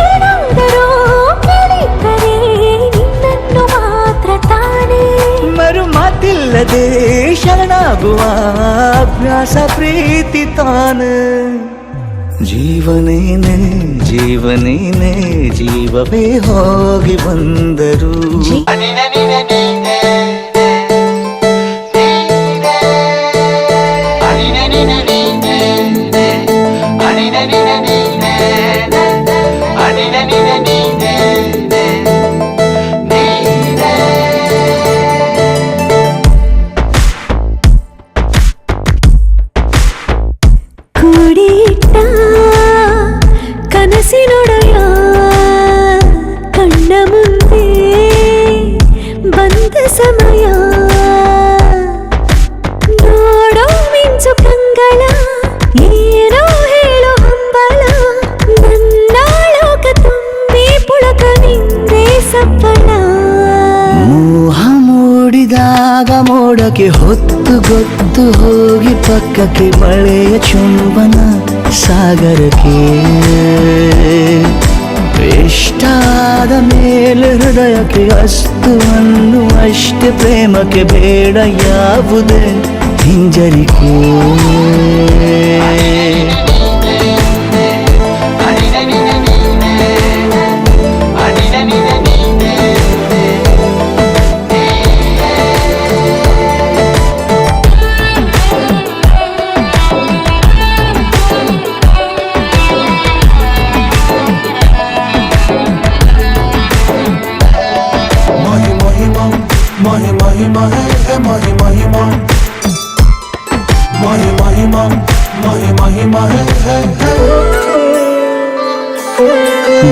ಏನಾದರೂ ಕೇಳಿದ್ದರೆ ನಿನ್ನನ್ನು ಮಾತ್ರ ತಾನೇ ಮರು ಮಾತಿಲ್ಲದೆ ಶರಣಾಗುವ ಅಭ್ಯಾಸ ಪ್ರೀತಿ ತಾನ ಜೀವನೇನೆ ಜೀವನೇನೆ ಜೀವವೇ ಹೋಗಿ ಬಂದರು ಕೂಡಿಟ್ಟ ಕನಸಿನೊಡೆಯ ಕಣ್ಣ ಮುಂದೆ ಬಂದ ಸಮಯ ನೋಡೋ ಮಿಂಚು ಕಂಗಳ ಏನೋ ಹೇಳೋ ಹಂಬಲ ನನ್ನ ಲೋಕ ತುಂಬಿ ಪುಳಕ ನಿಂದೆ ಸಫಲ ಮೋಹ ಮೂಡಿದಾಗ ಮೋಡಕ್ಕೆ ಹೊತ್ತು ಗೊತ್ತು ಹೋಗಿ ಪಕ್ಕಕ್ಕೆ ಮಳೆಯ ಚುಂಬನ ಸಾಗರಕ್ಕೆ ಇಷ್ಟಾದ ಮೇಲೆ ಹೃದಯಕ್ಕೆ ಅಸ್ತು ಅನ್ನು ಅಷ್ಟೇ ಪ್ರೇಮಕ್ಕೆ ಬೇಡ ಯಾವುದೇ ಹಿಂಜರಿಕೆ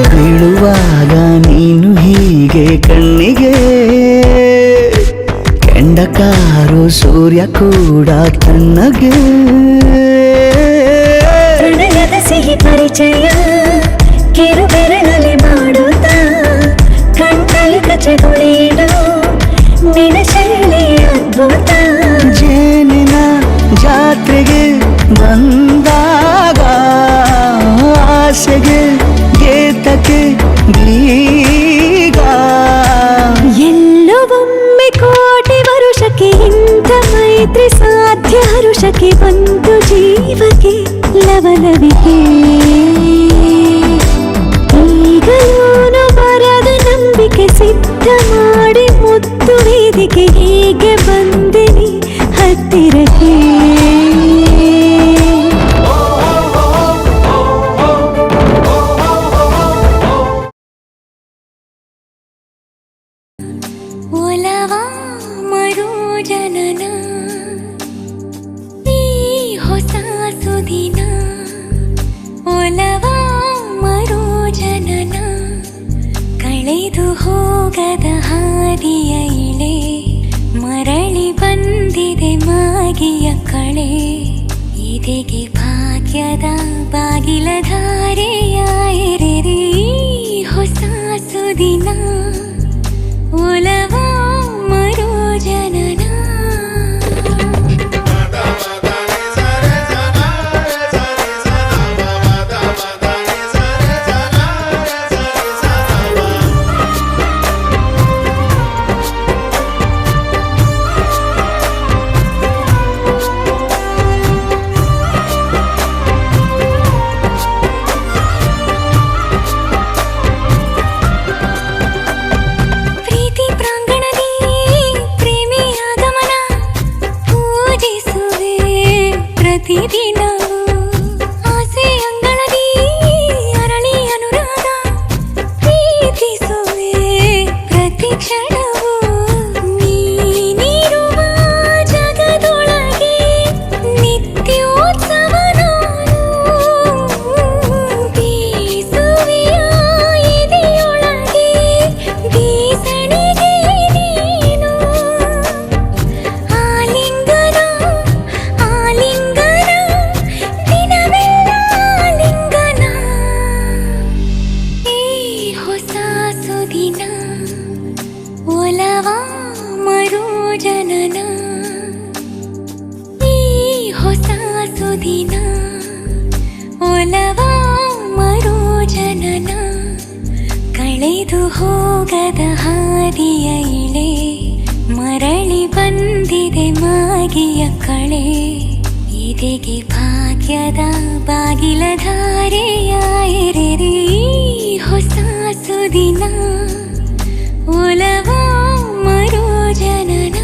ಬೀಳುವಾಗ ನೀನು ಹೀಗೆ ಕಣ್ಣಿಗೆ ಕೆಂಡಕಾರು ಸೂರ್ಯ ಕೂಡ ತಣ್ಣಗೆ ಪ್ರಣಯದ ಸಿಹಿ ಪರಿಚಯ ಕಿರು ಬೆರಳಲ್ಲಿ ಮಾಡುತ್ತಾ ಕಣ್ಣಲ್ಲಿ ಕಚಗುಳಿಡು ನಿನ ಶೈಲಿ ಅದ್ಭುತ ಜೇನಿನ ಜಾತ್ರೆಗೆ ಬಂದಾಗ ಆಸೆಗೆ ಗೇತಕ್ಕೆ ಬೀಗ ಎಲ್ಲವೊಮ್ಮೆ ಕೋಟಿ ವರುಷಕ್ಕೆ ಇಂಥ ಮೈತ್ರಿ ಸಾಧ್ಯ ಹರುಷಕ್ಕೆ ಬಂತು ಜೀವಕ್ಕೆ ಲವಲವಿಕೆ ಈಗಲೂ ಬರದ ನಂಬಿಕೆ ಸಿದ್ಧ ಮಾಡಿ ಮುತ್ತು ವೇದಿಕೆ ಹೀಗೆ ಬಂದಿನಿ ಹತ್ತಿರಕ್ಕೆ ಒಲವ ಮರು ಜನನ ಈ ಹೊಸ ಸುದಿನ ಒಲವ ಮರು ಜನನ ಕಳೆದು ಹೋಗದ ಹಾದಿಯ ಇಳೆ ಮರಳಿ ಬಂದಿದೆ ಮಾಗಿಯ ಕಳೆ ಎದೆಗೆ ಭಾಗ್ಯದ ಬಾಗಿಲ ಧಾರೆಯ ಎರೆರಿ ಹೊಸ ಸುದಿನ ಒಲವ ಮರು ಜನನ ಪ್ರತಿದಿನವೂ ಆಸೆ ಅಂಗಳದಿ ಅರಳಿ ಅನುರಾಗ ಪ್ರೀತಿಸುವೆ ಪ್ರತಿ ಕ್ಷಣವೂ ನೀನಿರುವ ಜಗದೊಳಗೆ ನಿತ್ಯೋತ್ಸವ ಬೀಸುವೆಯ ಎದೆಯೊಳಗೆ ಬೀಸಣಿಗೆ ನೀನು ಆಲಿಂಗನ ಒಲವ ಮರು ಜನನ ಈ ಹೊಸ ಸುದಿನ ಒಲವ ಮರು ಜನನ ಕಳೆದು ಹೋಗದ ಹಾದಿಯ ಇಳೆ ಮರಳಿ ಬಂದಿದೆ ಮಾಗಿಯ ಕಳೆ ಎದೆಗೆ ಭಾಗ್ಯದ ಬಾಗಿಲ ಧಾರೆಯ ಎರೆರಿ ಹೊಸ ಸುದಿನ ಒಲವ ಮರು ಜನನ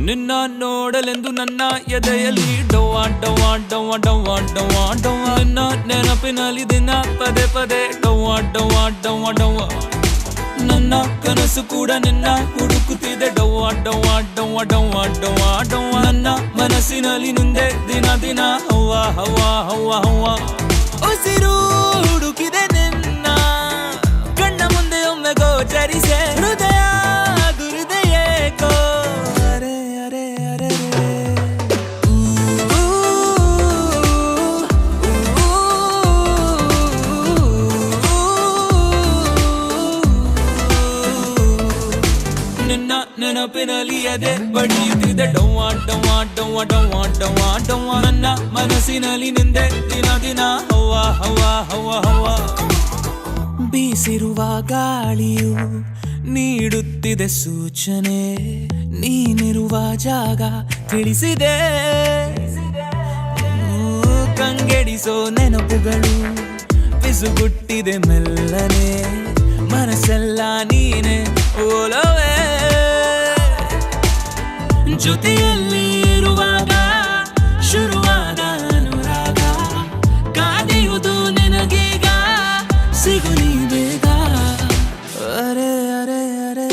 ನಿನ್ನ ನೋಡಲೆಂದು ನನ್ನ ಎದೆಯಲ್ಲಿ ಡವ್ವ ಡವ್ವ ಡವ್ವ ಡವ್ವ ಡವ್ವ ಡವ್ವ ನಿನ್ನ ನೆನಪಿನಲ್ಲಿ ದಿನ ಪದೇ ಪದೇ ಡವ್ವ ಡವ್ವ ಡವ್ವ ಡವ್ವ ನನ್ನ ಕನಸು ಕೂಡ ನಿನ್ನ ಹುಡುಕುತ್ತಿದೆ ಡವ್ವ ಡವ್ವ ಡವ್ವ ಡವ್ವ ಡವ್ವ ಡವ್ವ ನನ್ನ ಮನಸ್ಸಿನಲ್ಲಿ ನಿಂದೆ ದಿನ ದಿನ ಹವ್ವ ಹವ್ವ ಹವ್ವ ಹವ್ವ ಉಸಿರು ಹುಡುಕಿದೆ ನಿನ್ನ ಕಣ್ಣ ಮುಂದೆ ಒಮ್ಮೆ ಗೋಚರಿಸೆ ಹೃದಯ ದುರ್ದಯೇಕೋ ನಿನ್ನ ನೆನಪಿನಲ್ಲಿ ಎದೆ ಬಡಿಯುತ್ತಿದೆ ಡವ್ವ ಡವ್ವ ಡವ್ವ ಡವ್ವ ಡವ್ವ ಡವ್ವ ನನ್ನ ಮನಸ್ಸಿನಲ್ಲಿ ನಿಂದೆ ದಿನ ದಿನ ಹವ್ವ ಹವ್ವ ಹವ್ವ ಹವ್ವ ಬೀಸಿರುವ ಗಾಳಿಯು ನೀಡುತ್ತಿದೆ ಸೂಚನೆ ನೀನಿರುವ ಜಾಗ ತಿಳಿಸಿದೆ ಕಂಗೆಡಿಸೋ ನೆನಪುಗಳು ಪಿಸುಗುಟ್ಟಿದೆ ಮೆಲ್ಲನೆ ಮನಸ್ಸೆಲ್ಲ ನೀನೆ ಓಲವೇ ಜೊತೆಯಲ್ಲಿ ಇರುವಾಗ ಶುರುವಾದ ಅನುರಾಗ ಕಾದಿಯುವುದು ನಿನಗೀಗ ಸಿಗುನಿ ಬೇಗ ಅರೆ ಅರೆ ಅರೆ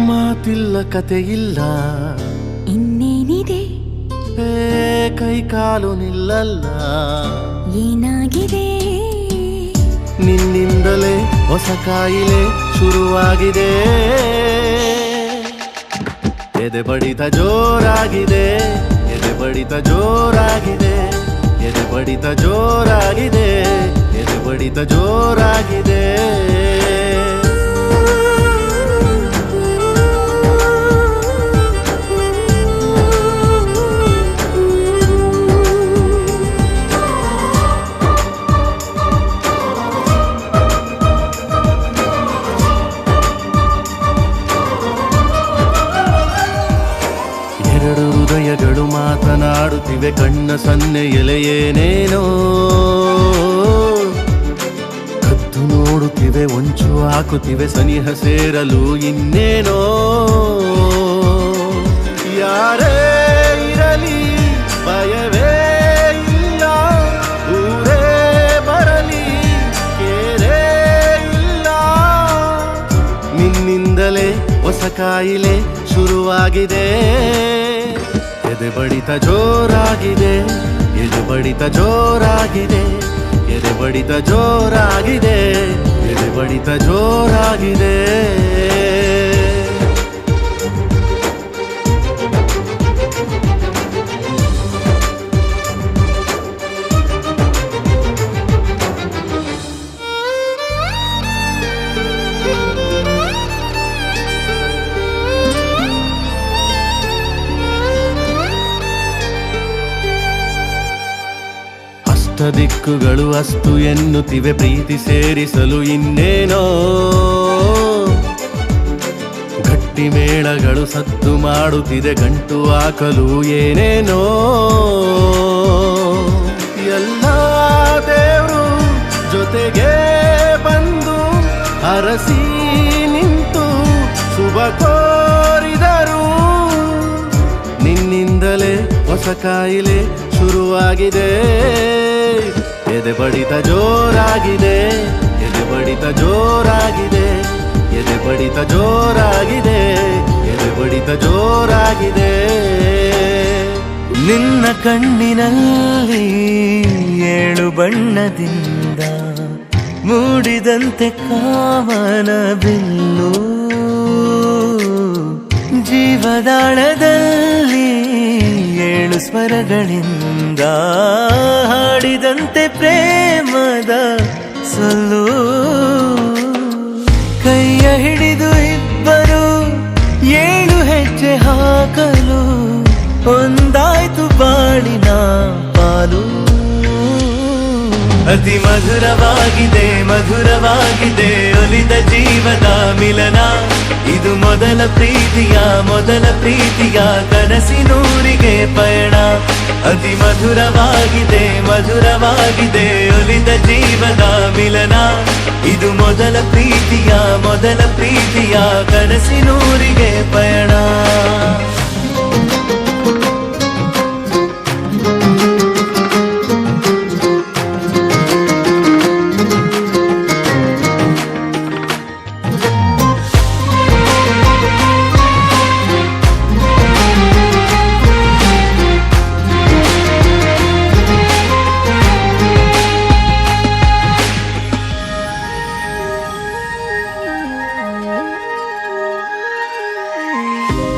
ಮಾತಿಲ್ಲ ಕತೆಯಿಲ್ಲ ಇನ್ನೇನಿದೆ ಕೈ ಕಾಲು ನಿಲ್ಲಲ್ಲ ಏನಾಗಿದೆ ಎದೆ ಬಡಿತ ಜೋರಾಗಿದೆ, ಎದೆ ಬಡಿತ ಜೋರಾಗಿದೆ, ಎದೆ ಬಡಿತ ಜೋರಾಗಿದೆ, ಎದೆ ಬಡಿತ ಜೋರಾಗಿದೆ. ಎರಡು ಹೃದಯಗಳು ಮಾತನಾಡುತ್ತಿವೆ, ಕಣ್ಣ ಸನ್ನೆ ಎಲೆಯೇನೇನೋ ಕದ್ದು ನೋಡುತ್ತಿವೆ, ಒಂಚು ಹಾಕುತ್ತಿವೆ, ಸನಿಹ ಸೇರಲು ಇನ್ನೇನೋ. ಯಾರೇ ಇರಲಿ ಭಯವೇ ಇಲ್ಲ, ಊರೇ ಬರಲಿ ಕೇರೇ ಇಲ್ಲ. ನಿನ್ನಿಂದಲೇ ಹೊಸ ಕಾಯಿಲೆ ಶುರುವಾಗಿದೆ, ಎದೆ ಬಡಿತ ಜೋರಾಗಿದೆ, ಎದೆ ಬಡಿತ ಜೋರಾಗಿದೆ, ಎದೆ ಬಡಿತ ಜೋರಾಗಿದೆ, ಎದೆ ಬಡಿತ ಜೋರಾಗಿದೆ. ದಿಕ್ಕುಗಳು ಅಸ್ತು ಎನ್ನುತ್ತಿವೆ, ಪ್ರೀತಿ ಸೇರಿಸಲು ಇನ್ನೇನೋ. ಗಟ್ಟಿ ಮೇಳಗಳು ಸದ್ದು ಮಾಡುತ್ತಿದೆ, ಗಂಟು ಹಾಕಲು ಏನೇನೋ. ಎಲ್ಲ ದೇವರು ಜೊತೆಗೆ ಬಂದು ಹರಸಿ ನಿಂತು ಶುಭ ಕೋರಿದರು. ನಿನ್ನಿಂದಲೇ ಹೊಸ ಕಾಯಿಲೆ ಶುರುವಾಗಿದೆ, ಎದೆ ಬಡಿತ ಜೋರಾಗಿದೆ, ಎದೆ ಬಡಿತ ಜೋರಾಗಿದೆ, ಎದೆ ಬಡಿತ ಜೋರಾಗಿದೆ, ಎದೆ ಬಡಿತ ಜೋರಾಗಿದೆ. ನಿನ್ನ ಕಣ್ಣಿನಲ್ಲಿ 7 ಬಣ್ಣದಿಂದ ಮೂಡಿದಂತೆ ಕಾಮನ ಬಿಲ್ಲು, ಜೀವದಾಳದಲ್ಲಿ 7 ಸ್ವರಗಳಿಂದ ಹಾಡಿದಂತೆ ಪ್ರೇಮದ ಸೊಲ್ಲು. ಕೈಯ ಹಿಡಿದು ಇಬ್ಬರು 7 ಹೆಜ್ಜೆ ಹಾಕಲು ಒಂದಾಯ್ತು ಬಾಳಿನ ಪಾಲು. ಅತಿ ಮಧುರವಾಗಿದೆ, ಮಧುರವಾಗಿದೆ ಒಲಿದ ಜೀವದ ಮಿಲನ. ಇದು ಮೊದಲ ಪ್ರೀತಿಯ ಕನಸಿನೂರಿಗೆ ಪಯಣ. ಅತಿ ಮಧುರವಾಗಿದೆ, ಮಧುರವಾಗಿದೆ ಒಲಿದ ಜೀವದ ಮಿಲನ. ಇದು ಮೊದಲ ಪ್ರೀತಿಯ ಕನಸಿನೂರಿಗೆ ಪಯಣ.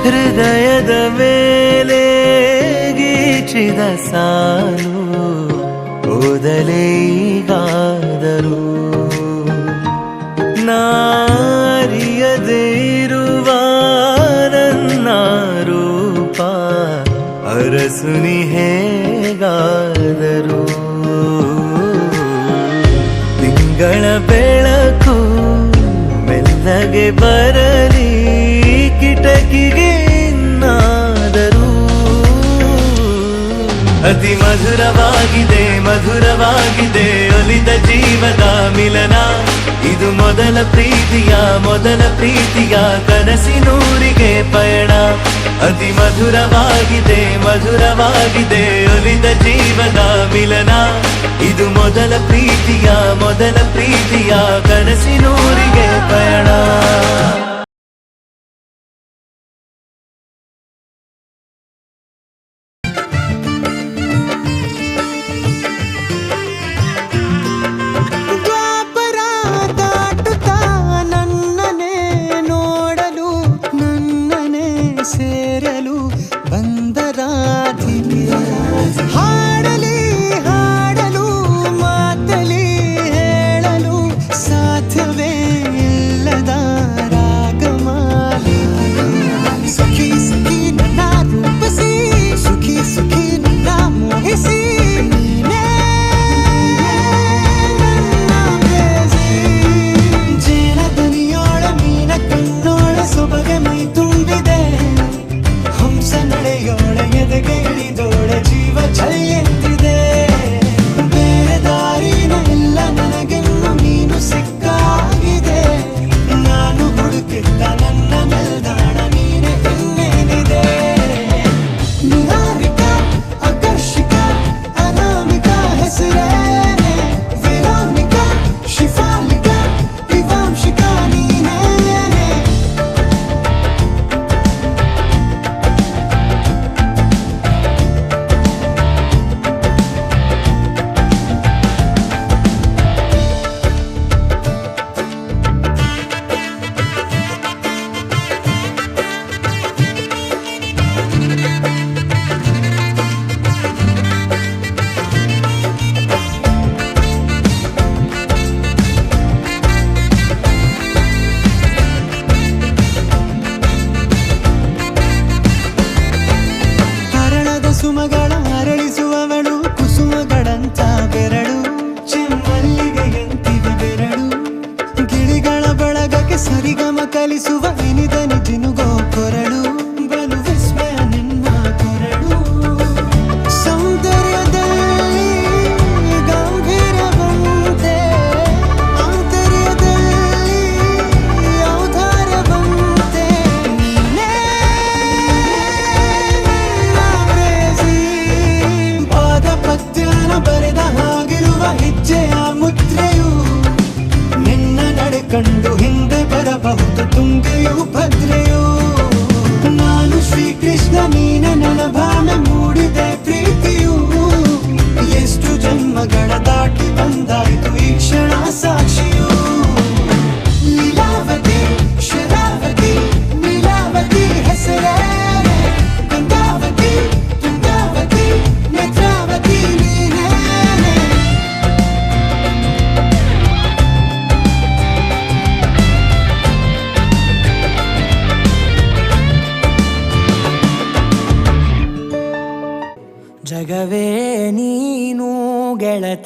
ಹೃದಯದ ಮೇಲೆ ಗೀಚಿದ ಸಾಲು ಓದಲೇ ಈಗಾದರೂ ನಾರಿಯದೇ ಇರುವ ನನ್ನ ರೂಪ ಅರಸುನಿ ಹೇಗಾದರೂ. ತಿಂಗಳ ಬೆಳಕು ಮೆಲ್ಲಗೆ ಬರಲಿ ಕಿಟಕಿಗೆ ಇನ್ನಾದರೂ. ಅತಿ ಮಧುರವಾಗಿದೆ, ಮಧುರವಾಗಿದೆ ಒಲಿದ ಜೀವದ ಮಿಲನ. ಇದು ಮೊದಲ ಪ್ರೀತಿಯ ಕನಸಿನೂರಿಗೆ ಪಯಣ. ಅತಿ ಮಧುರವಾಗಿದೆ, ಮಧುರವಾಗಿದೆ ಒಲಿದ ಜೀವದ ಮಿಲನ. ಇದು ಮೊದಲ ಪ್ರೀತಿಯ ಕನಸಿನೂರಿಗೆ ಪಯಣ. ದಾಟುತ್ತಾ ನನ್ನನೇ ನೋಡಲು, ನನ್ನನೇ ಸೇರ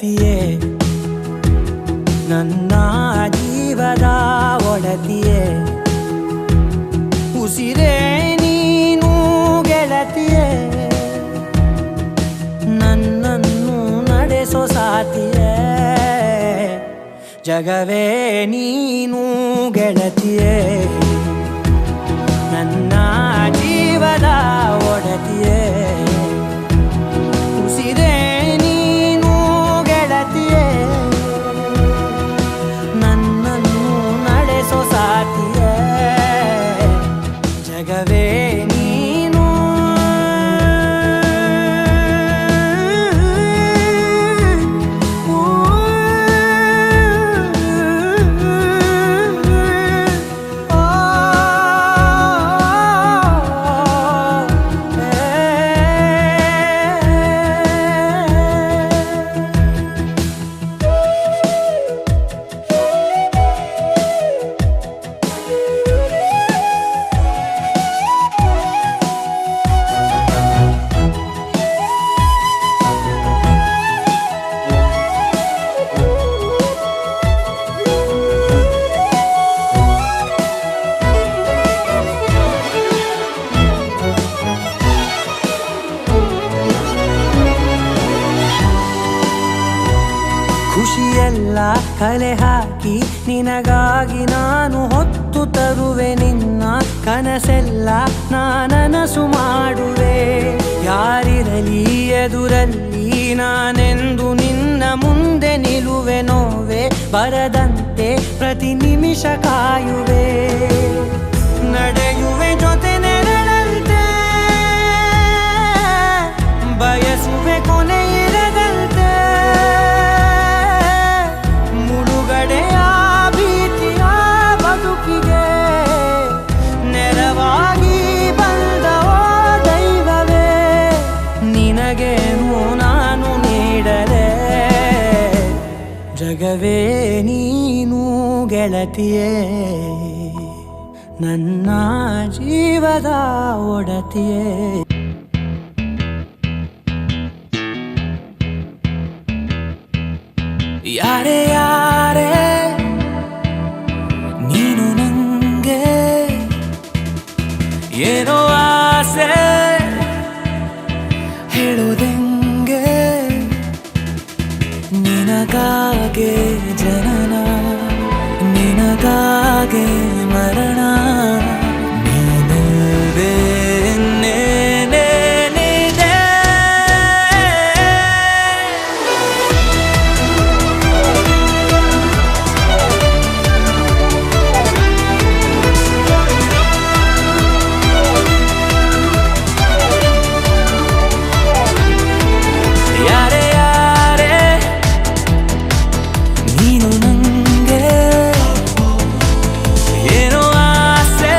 ಗೆಳತಿಯೇ ನನ್ನ ಜೀವದ ಒಡತಿಯೇ ಉಸಿರೇ ನೀನು ಗೆಳತಿಯೇ ನನ್ನನ್ನು ನಡೆಸೋ ಸಾತಿಯೇ ಜಗವೇ ನೀನು ಗೆಳತಿಯೇ ನನ್ನ ಜೀವದ ಒಡತಿಯೇ ಉಸಿರೇ ನೀನು ಗೆಳತಿಯೇ ನನ್ನನ್ನು ನಡೆಸೋ ಸಾತಿಯೇ ಜಗವೇ ನೀನು ಖುಷಿಯೆಲ್ಲ ಕಲೆ ಹಾಕಿ ನಿನಗಾಗಿ ನಾನು ಹೊತ್ತು ತರುವೆ ನಿನ್ನ ಕನಸೆಲ್ಲ ನಾನನಸು ಮಾಡುವೆ ಯಾರಿರಲಿ ಎದುರಲ್ಲಿ ನಾನೆಂದು ನಿನ್ನ ಮುಂದೆ ನಿಲ್ಲುವೆ ನೋವೆ ಬರದಂತೆ ಪ್ರತಿ ನಿಮಿಷ ಕಾಯುವೆ ನಡೆಯುವೆ ಜೊತೆ ನೆರಳಂತೆ ಬಯಸುವೆ ಕೊನೆ ಇರದಂತೆ ಮುಳುಗಡೆಯ ಭೀತಿಯ ಬದುಕಿಗೆ ನೆರವಾಗಿ ಬಂದವ ದೈವವೇ ನಿನಗೇನು ನಾನು ನೀಡಲೆ ಜಗವೇ ನೀನು ಗೆಳತಿಯೇ ನನ್ನ ಜೀವದ ಒಡತಿಯೇ ಯಾರೇ ಯಾರೇ ನೀನು ನಂಗೆ ಏನೋ ಆಸೆ ಹೇಳೋದೆಂಗೆ ನಿನಗಾಗೆ ಜನನ ನಿನಗಾಗೆ ಮರಣ ನೀನಲ್ವೇ ಇನ್ನೇನೇನಿದೆ ಯಾರೇ ಯಾರೇ ನೀನು ನಂಗೆ ಏನೋ ಆಸೆ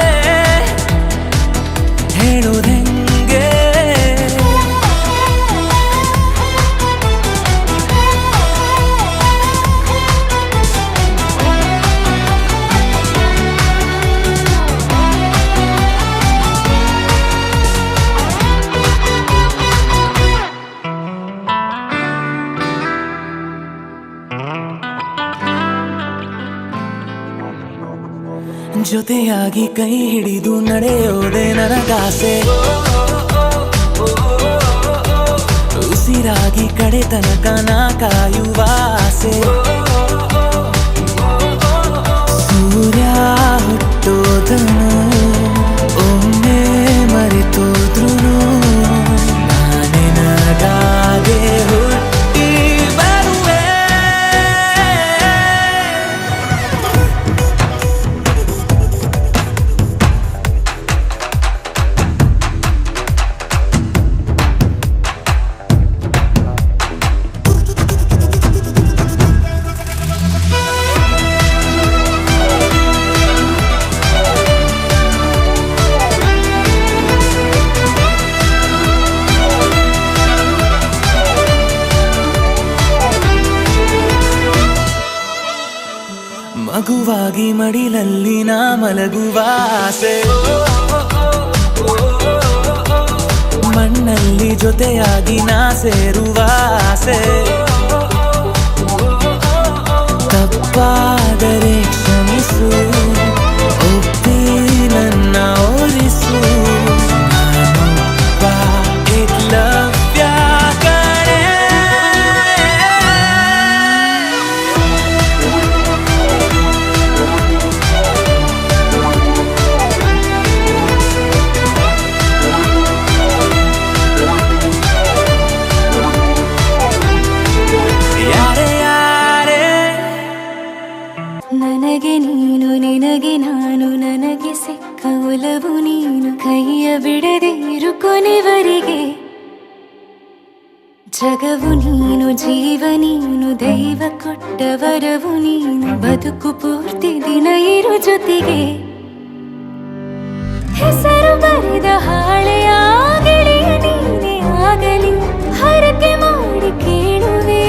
ಹೇಳೋದೆಂಗೆ ಜೊತೆಯಾಗಿ ಕೈ ಹಿಡಿದು ನಡೆಯೋದೆ ನನಗಾಸೆ ಉಸಿರಾಗಿ ಕಡೆ ತನಕ ನಾ ಕಾಯುವ ಆಸೆ ಸೂರ್ಯ ಹುಟ್ಟೋದನು ಒಮ್ಮೆ ಮರೆತೋದ್ರು ನಾನೇ ನಗಾಗೆ ಹುಟ್ಟಿ ಬರುವೆ ಮಗುವಾಗಿ ಮಡಿಲಲ್ಲಿ ನಾ ಮಲಗುವ ಆಸೆ ಮಣ್ಣಲ್ಲಿ ಜೊತೆಯಾಗಿ ನಾ ಸೇರುವ ಆಸೆ ನನಗೆ ನೀನು ನಿನಗೆ ನಾನು ನನಗೆ ಸಿಕ್ಕ ಒಲವು ನೀನು ಕೈಯ ಬಿಡದೆ ಇರು ಕೊನೆವರೆಗೆ ಜಗವು ನೀನು ಜೀವ ನೀನು ದೈವ ಕೊಟ್ಟ ವರವು ನೀನು ಬದುಕು ಪೂರ್ತಿ ದಿನ ಇರು ಜೊತೆಗೆ ಹೆಸರು ಬರೆದ ಹಾಳೆಯ ಗೆಳೆಯ ನೀನೇ ಆಗಲಿ ಹರಕೆ ಮಾಡಿ ಕೇಳುವೆ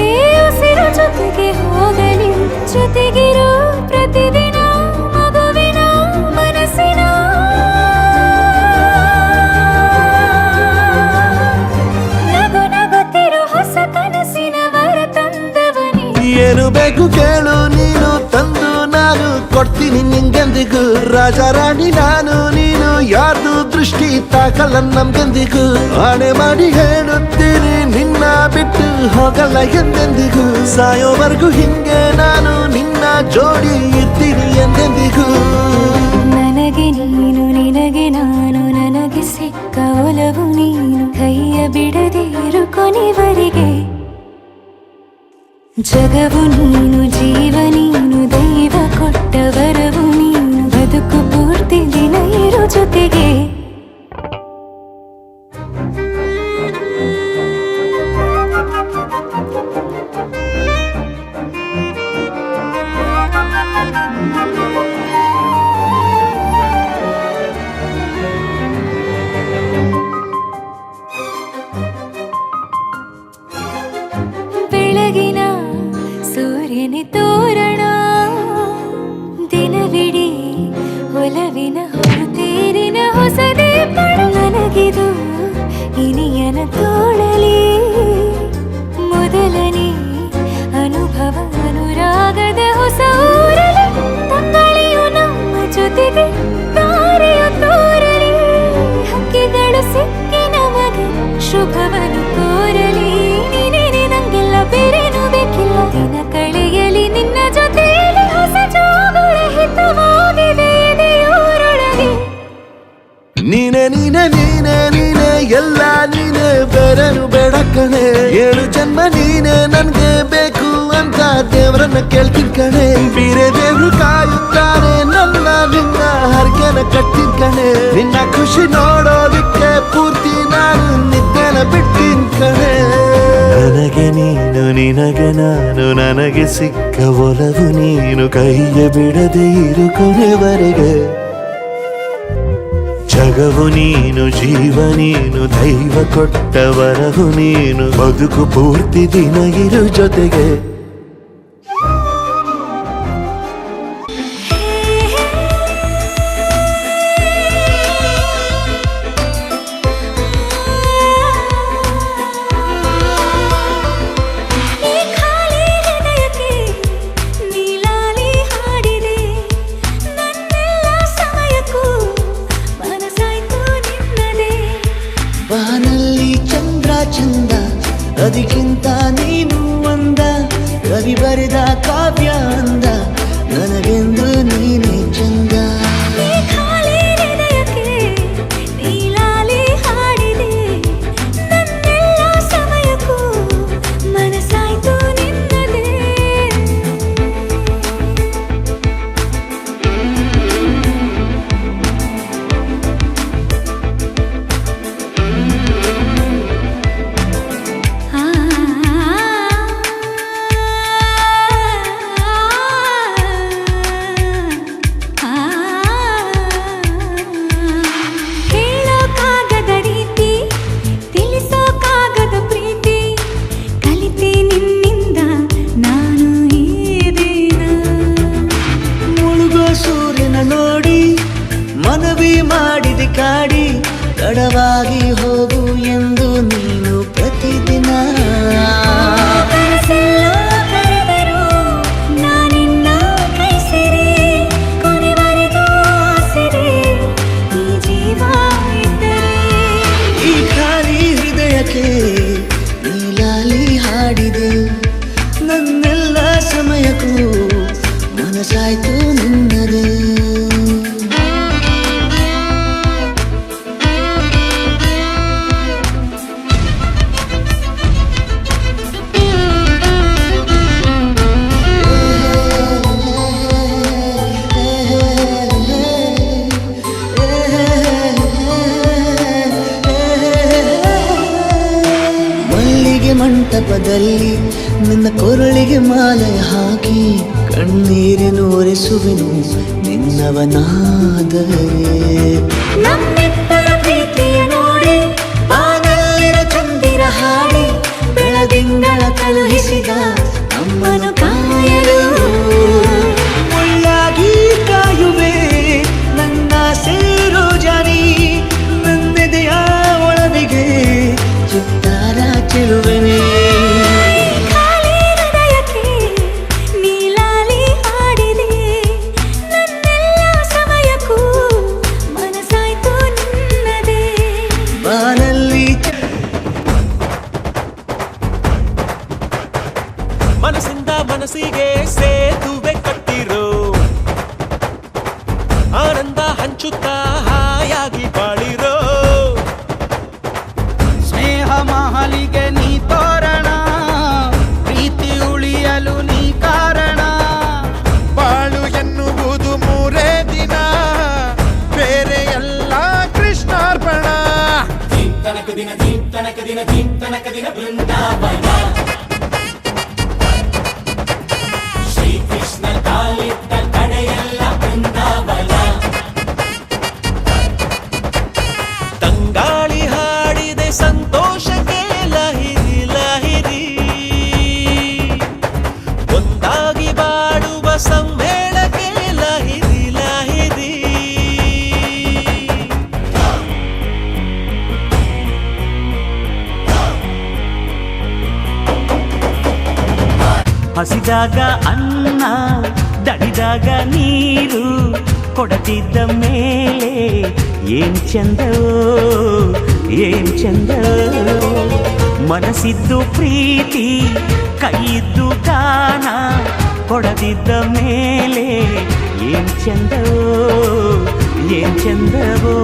ಉಸಿರು ಜೊತೆಗೆ ಹೋಗಲಿ ಜೊತೆಗಿರೋ ಪ್ರತಿದಿನ ಮಗುವಿನ ಮನಸ್ಸಿನ ನಗು ನಗುತ್ತಿರೋ ಹೊಸ ಕನಸಿನ ವರ ತಂದವನೇ ಏನು ಬೇಕು ಕೇಳು ನೀನು ತಂದು ನಾನು ಕೊಡ್ತೀನಿ ನಿಂಗೆಂದಿಗೂ ರಾಜ ರಾಣಿ ನಾನು ನೀನು ಯಾರ್ದು ದೃಷ್ಟಿ ತಾಕಲ್ಲ ನಮ್ಗೆಂದಿಗೂ ಆಣೆ ಮಾಡಿ ಹೇಳುತ್ತೀನಿ ನಿನ್ನ ಬಿಟ್ಟು ಹೋಗಲ್ಲ ಎಂದೆಂದಿಗೂ ಸಾಯೋವರೆಗೂ ಹಿಂಗೆ ನಾನು ನಿನ್ನ ಜೋಡಿ ಇರ್ತೀನಿ ಎಂದೆಂದಿಗೂ ನನಗೆ ನೀನು ನಿನಗೆ ನಾನು ನನಗೆ ಸಿಕ್ಕ ಒಲವು ನೀನು ಕೈಯ ಬಿಡದೆ ಇರು ಕೊನೆವರೆಗೆ ಜಗವು ನೀನು ಜೀವ ನೀನು ದೈವ ಕೊಟ್ಟ ವರವು ನೀನು ಬದುಕು ಪೂರ್ತಿ ದಿನ ಇರು ಜೊತೆಗೆ ಬೆಳಗಿನ ಸೂರ್ಯನೇ ತೋರಣ ದಿನವಿಡೀ ಒಲವಿನ ಹೊರತೇರಿನ ಹೊಸದೇ ನನಗಿದು ಇನಿಯನ ತೋಳಲಿ ಮೊದಲನೇ ಅನುಭವ ಅನುರಾಗದ ಹೊಸ ಊರಲಿ ತಂಗಳಿಯು ನಮ್ಮ ಜೊತೆಗೆ ತಾರೆಯ ತೋರಲಿ ಹಕ್ಕಿಗಳು ಸಿಕ್ಕಿ ನಮಗೆ ಶುಭವನ್ನು ಕೋರಲಿ ನೀನೇನೆ ನಂಗೆಲ್ಲ ಬೇರೇನು ಬೇಕಿಲ್ಲ ದಿನ ಕಳೆಯಲಿ ನಿನ್ನ ಜೊತೆಯಲ್ಲಿ ಹೊಸ ಜೋಗುಳ ಹಿತವಾಗಿದೆ ಎದೆಯೂರೊಳಗೆ ನೀನೆ ನೀನೆ ನೀನೆ ನೀನೆ ಎಲ್ಲ ನೀನೆ ಬೇರೆನು ಬೇಡ ಕಣೆ 7 ಜನ್ಮ ನೀನೆ ನನ್ಗೆ ಬೇಕು ಅಂತ ದೇವರನ್ನ ಕೇಳ್ತೀನಿ ಕಣೆ ಬೇರೆ ದೇವ್ರು ಕಾಯುತ್ತಾರೆ ನನ್ನ ನಿನ್ನ ಹರಕೆನ ಕಟ್ತೀನಿ ಕಣೆ ನಿನ್ನ ಖುಷಿ ನೋಡೋದಕ್ಕೆ ಪೂರ್ತಿ ನಾನು ನಿದ್ದೆನ ಬಿಟ್ಟಿನ್ ಕಣೆ ನನಗೆ ನೀನು ನಿನಗೆ ನಾನು ನನಗೆ ಸಿಕ್ಕ ಒಲವು ನೀನು ಕೈಯ ಬಿಡದೆ ಇರು ಕೊನೆವರೆಗೆ ಜಗವು ನೀನು ಜೀವ ನೀನು ದೈವ ಕೊಟ್ಟ ವರವು ನೀನು ಬದುಕು ಪೂರ್ತಿ ದಿನ ಇರು ಜೊತೆಗೆ ಈ ಖಾಲಿ ಹೃದಯಕ್ಕೆ ನೀಲಾಲಿ ಹಾಡಿದೆ ನನ್ನೆಲ್ಲ ಸಮಯಕ್ಕೂ ಮನಸಾಯ್ತು ನಿನ್ನದೇ ಬಾನಲ್ಲಿ ಚಂದ್ರ ಚಂದ ಅದಕ್ಕಿಂತ ನೀನು ಅಂದ ನೆನಪದಲ್ಲಿ ನಿನ್ನ ಕೊರಳಿಗೆ ಮಾಲೆ ಹಾಕಿ ಕಣ್ಣೀರಿನ ಒರೆಸುವೆನು ನಿನ್ನವನಾದರೆ. ನಮ್ಮಿಬ್ಬರ ಪ್ರೀತಿಯ ನೋಡಿ ಬಾನಲ್ಲಿನ ಚಂದಿರ ಹಾಡಿ ಬೆಳದಿಂಗಳ ಕಳುಹಿಸಿದ ಅಮ್ಮನು ಕಾಯಲು ಮುಳ್ಳಾಗಿ ಕಾಯುವೆ ನನ್ನ ಸೇರೋ ಜಾನಿ ನನ್ನೆದೆಯ ಒಳವಿಗೆ ಚಿತ್ತಾರ ಚೆಲುವೆನೆ. ಖಾಲಿ ಹೃದಯಕ್ಕೆ ನೀಲಾಲಿ ಹಾಡಿದೆ ನನ್ನೆಲ್ಲ ಸಮಯಕ್ಕೂ ಮನಸಾಯ್ತು ನಿನ್ನದೇ. ಬಾನಲ್ಲಿ ಮನಸ್ಸಿಂದ ಮನಸ್ಸಿಗೆ ಸೇತುವೆ ಕಟ್ಟಿರೋ ಆನಂದ ಹಂಚುತ್ತಾ ಹಾಯಾಗಿ ಬಾಳಿರೋ. ಸ್ನೇಹ ಮಹಲಿಗೆ ನೀ ತೋರಣ ಪ್ರೀತಿ ಉಳಿಯಲು ನೀ ಕಾರಣ. ಬಾಳು ಎನ್ನುವುದು ಮೂರೇ ದಿನ ಬೇರೆ ಎಲ್ಲ ಕೃಷ್ಣಾರ್ಪಣ. ತಂಗಾಳಿ ಹಾಡಿದೆ ಸಂತೋಷಕ್ಕೆ ಲಹಿರಿ ಲಹಿರಿ ಒಂದಾಗಿ ಬಾಡುವ ಸಮ್ಮೇಳಕ್ಕೆ ಲಹಿರಿ ಲಹಿರಿ. ಹಸಿದಾಗ ಅನ್ನ ದಣಿದಾಗ ನೀರು ಕೊಡದಿದ್ದ ಮೇಲೆ ಏನ್ ಚಂದವೋ ಏನ್ ಚಂದವೋ. ಮನಸ್ಸಿದ್ದು ಪ್ರೀತಿ ಕೈಯಿದ್ದು ಗಾನ ಕೊಡದಿದ್ದ ಮೇಲೆ ಏನ್ ಚಂದವೋ ಏನ್ ಚಂದವೋ.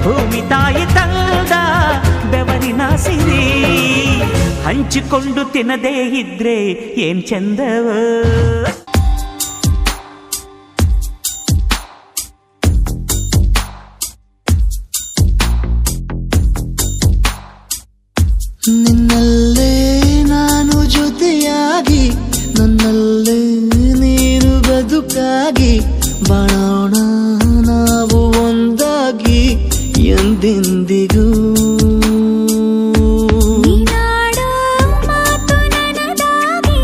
ಭೂಮಿ ತಾಯಿ ತಂದ ಬೆವರಿನ ಸಿರಿ ಹಂಚಿಕೊಂಡು ತಿನ್ನದೇ ಇದ್ರೆ ಏನ್ ಚಂದವೋ. ನಿನ್ನಲ್ಲೇ ನಾನು ಜೊತೆಯಾಗಿ ನನ್ನಲ್ಲೇ ನೀನು ಬದುಕಾಗಿ ಬಾಳೋಣ ನಾವು ಒಂದಾಗಿ ಎಂದೆಂದಿಗೂ. ನೀನಾಡೋ ಮಾತು ನನದಾಗಿ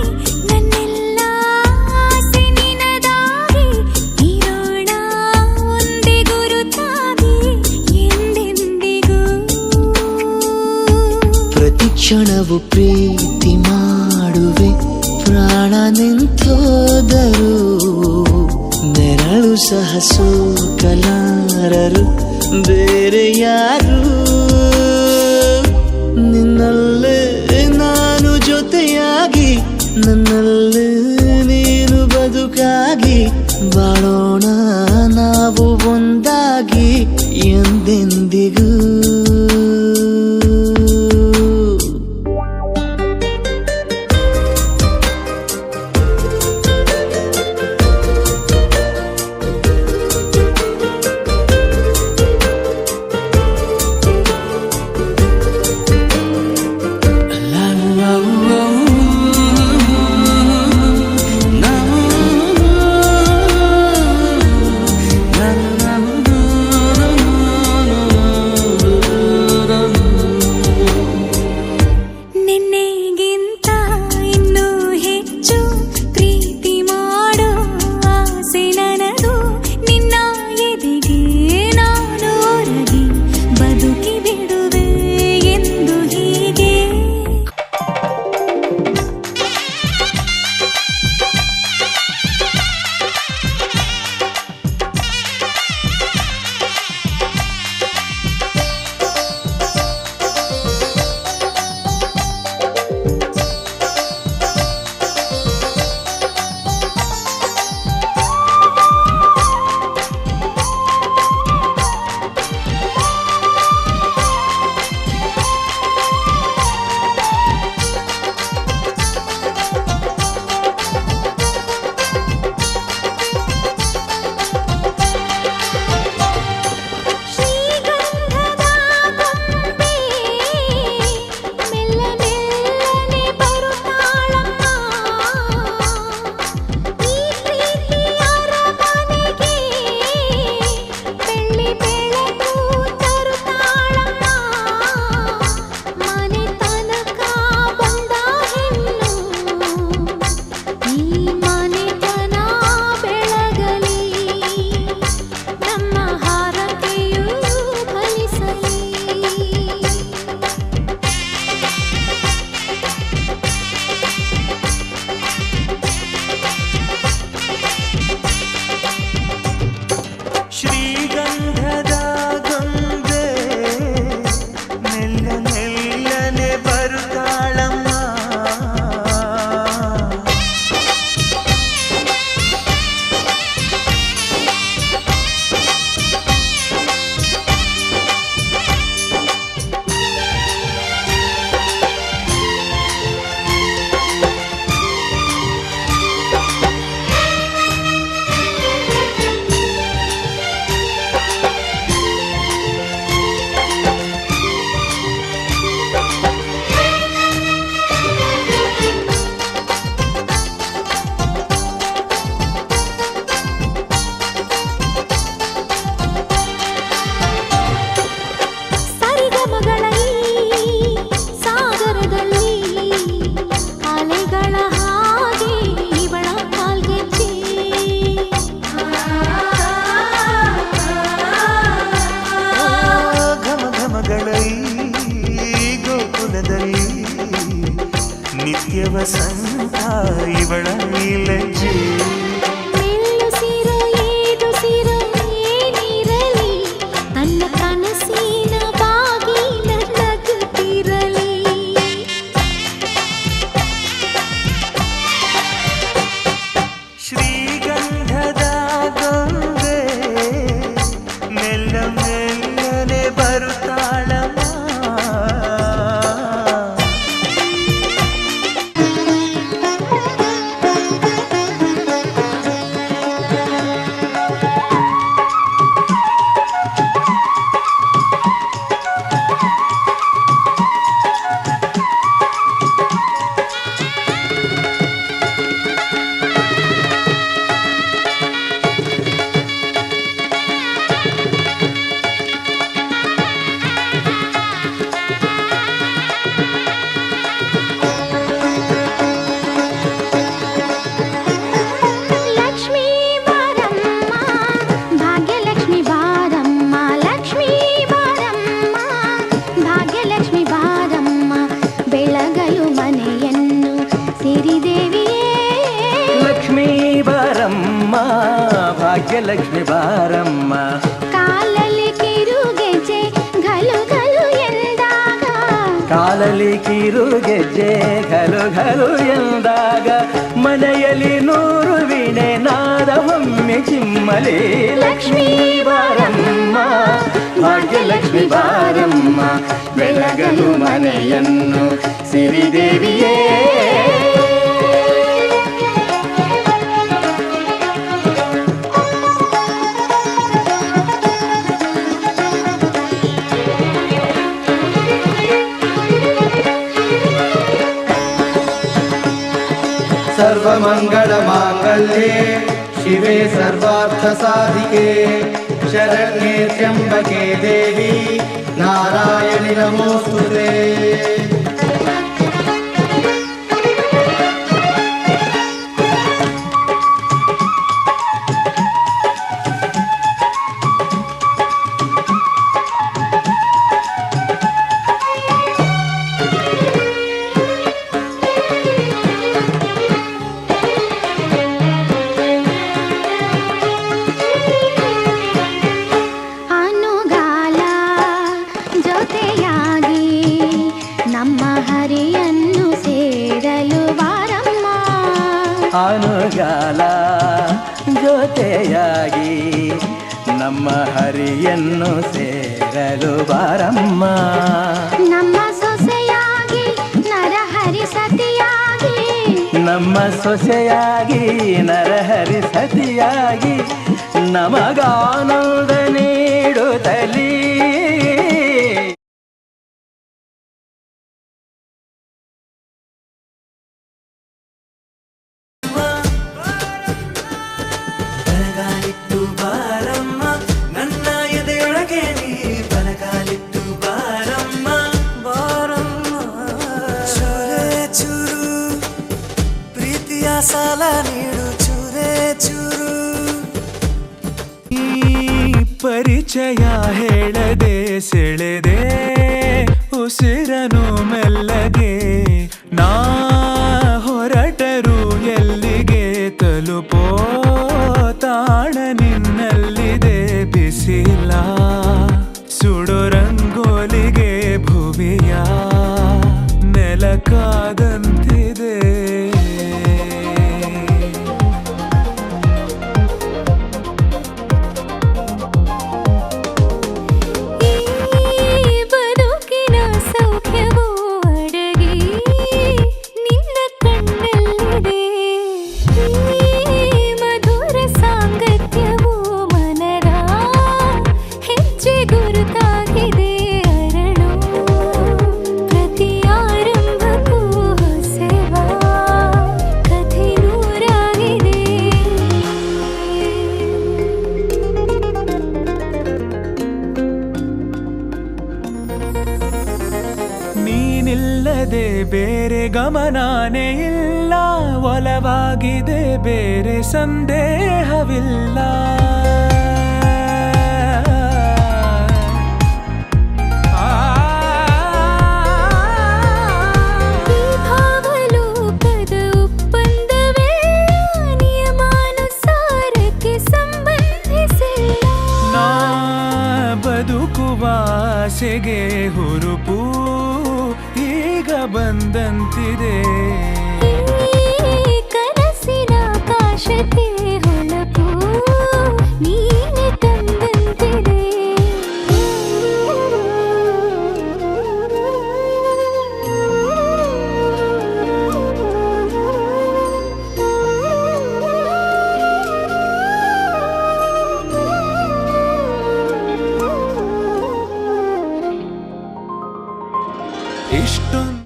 ನನ್ನೆಲ್ಲ ಆಸೆ ನಿನದಾಗಿ ಇರೋಣ ಒಂದೇ ಗುರುತಾಗಿ ಎಂದೆಂದಿಗೂ. ಪ್ರತಿ ಕ್ಷಣವು ಪ್ರೀತಿ ಮಾಡುವೆ ಪ್ರಾಣ ನಿಂತೋದರು ನೆರಳು ಸಹ ಸೋಕಲಾರರು ಬೇರೆ ಯಾರು. ನಿನ್ನಲ್ಲೇ ನಾನು ಜೊತೆಯಾಗಿ ನನ್ನಲ್ಲೇ ನೀನು ಬದುಕಾಗಿ ಬಾಳೋಣ ನಾವು ಒಂದಾಗಿ ಎಂದೆಂದಿಗೂ. ವಸಂತ ಇವಳ ಈ ಲಜ್ಜೆ ಮೆಲ್ಲುಸಿರೋ ಏದುಸಿರೋ ಏನಿರಲಿ ತನ್ನ ಕನಸಿನ ಬಾಗಿಲ ನಗುತ್ತಿರಲಿ ಶ್ರೀಗಂಧದ ಗೊಂಬೆ ಮೆಲ್ಲ ಮೆಲ್ಲನೆ ಬರುತ್ತಾಳಮ್ಮ ಲಕ್ಷ್ಮೀ ಬಾರಮ್ಮ ಭಾಗ್ಯಲಕ್ಷ್ಮಿ ಬಾರಮ್ಮ ಲಕ್ಷ್ಮೀ ಬಾರಮ್ಮ ಭಾಗ್ಯಲಕ್ಷ್ಮಿ ಬಾರಮ್ಮ ಬೆಳಗಲು ಮನೆಯನ್ನು ಸಿರಿದೇವಿಯೇ ಲಕ್ಷ್ಮೀ ಬಾರಮ್ಮ ಭಾಗ್ಯಲಕ್ಷ್ಮಿ ಬಾರಮ್ಮ ಕಾಲಲ್ಲಿ ಕಿರುಗೆಜೆ ಘಲು ಘಲು ಎಂದಾಗ ಕಾಲಲ್ಲಿ ಕಿರುಗೆಜ್ಜೆ ಘಲು ಘಲು ಎಂದಾಗ ಮನೆಯಲ್ಲಿ ನೂರು ವೀಣೆ ನಾದವೊಮ್ಮೆ ಚಿಮ್ಮಲಿ ಲಕ್ಷ್ಮೀ ಬಾರಮ್ಮ ಭಾಗ್ಯಲಕ್ಷ್ಮಿ ಬಾರಮ್ಮ ಬೆಳಗಲು ಮನೆಯನ್ನು ಸಿರಿದೇವಿಯೇ ಸರ್ವಮಂಗಳ ಮಾಂಗಲ್ಯೆ ಶಿವೆ ಸರ್ವಾರ್ಥ ಸಾಧಿಕೆ ಶರಣ್ಯೆ ತ್ರ್ಯಂಬಕೆ ದೇವಿ ನಾರಾಯಣಿ ನಮೋಸ್ತುತೆ ಅನುಗಾಲ ಜೊತೆಯಾಗಿ ನಮ್ಮ ಹರಿಯನ್ನು ಸೇರಲು ಬಾರಮ್ಮ ಅನುಗಾಲ ಜೊತೆಯಾಗಿ ನಮ್ಮ ಹರಿಯನ್ನು ಸೇರಲು ಬಾರಮ್ಮ ನಮ್ಮ ಸೊಸೆಯಾಗಿ ನರಹರಿ ಸತಿಯಾಗಿ ನಮ್ಮ ಸೊಸೆಯಾಗಿ ನರಹರಿ ಸತಿಯಾಗಿ ನಮಗಾನಂದ ನೀಡುತ್ತಲೀ ಬಲಗಾಲಿಟ್ಟು ಬಾರಮ್ಮ ನನ್ನ ಎದೆಯೊಳಗೆ ನೀ ಬಲಗಾಲಿಟ್ಟು ಬಾರಮ್ಮ ಬಾರಮ್ಮ ಚೂರೇ ಚೂರು ಪ್ರೀತಿಯ ಸಾಲ ನೀಡು ಚೂರೇ ಚೂರು ಈ ಪರಿಚಯ ಹೇಳದೆ ಸೆಳೆದೆ ಉಸಿರನು ಮೆಲ್ಲಗೆ ನಾ ಹೊರಟರು ಎಲ್ಲಿಗೆ ತಲುಪೋ ತಾಣ ನಿನ್ನಲ್ಲಿದೆ ಬಿಸಿಲ ಸುಡೋ ರಂಗೋಲಿಗೆ ಭುವಿಯ ನೆಲಕಾದಂತಿದೆ ಈ ಬದುಕಿನ ಸೌಖ್ಯವೂ ಅಡಗಿ ನಿನ್ನ ಕಣ್ಣಲ್ಲಿದೆ ಈ ಮಧುರ ಸಾಂಗತ್ಯವೂ ಮನದ ಹೆಜ್ಜೆ ಗುರುತಾಗಿದೆ ಅರಳು ಪ್ರತಿ ಆರಂಭಕ್ಕೂ ಹೊಸವಾ ಕಥೆ ನೂರಾಗಿದೆ ನೀನಿಲ್ಲದೆ ಬೇರೆ ಗಮನಾನೇ ಇಲ್ಲ ಒಲವಾಗಿದೆ ಬೇರೆ ಸಂದೇಹವಿಲ್ಲ ಈ ಭಾವಲೋಕ ಆಸೆಗೆ ಹುರುಪು ಈಗ ಬಂದಂತಿದೆ. ಕನಸಿನ ಆಕಾಶಕ್ಕೆ ಹೊಳಪು ನೀನೆ ತಂದಂತಿದೆ. ಇಷ್ಟೊಂದು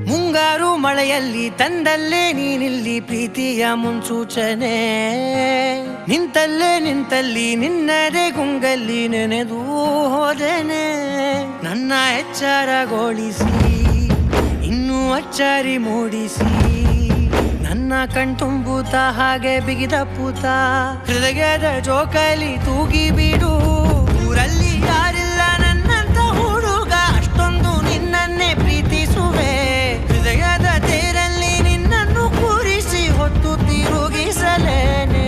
ಮುಂಗಾರು ಮಳೆಯಲ್ಲಿ ತಂದಲ್ಲೇ ನೀನಿಲ್ಲಿ ಪ್ರೀತಿಯ ಮುನ್ಸೂಚನೆ. ನಿಂತಲ್ಲಿ ನಿನ್ನದೇ ಗುಂಗಲ್ಲಿ ನೆನೆದು ಹೋದೆನೆ. ನನ್ನ ಎಚ್ಚರಗೊಳಿಸಿ ಇನ್ನೂ ಅಚ್ಚರಿ ಮೂಡಿಸಿ ನನ್ನ ಕಣ್ತುಂಬುತ್ತ ಹಾಗೆ ಬಿಗಿದ ಪೂತ ಹೃದಯದ ಜೋಕಾಲಿ ತೂಗಿ ಬಿಡು. ಊರಲ್ಲಿ ಯಾರಿಲ್ಲ ನನ್ನಂತ ಹುಡುಗ, ಅಷ್ಟೊಂದು ನಿನ್ನನ್ನೇ ಪ್ರೀತಿಸುವೆ. ಹೃದಯದ ತೇರಲ್ಲಿ ನಿನ್ನನ್ನು ಕೂರಿಸಿ ಹೊತ್ತು ತಿರುಗಿಸಲೇನೆ.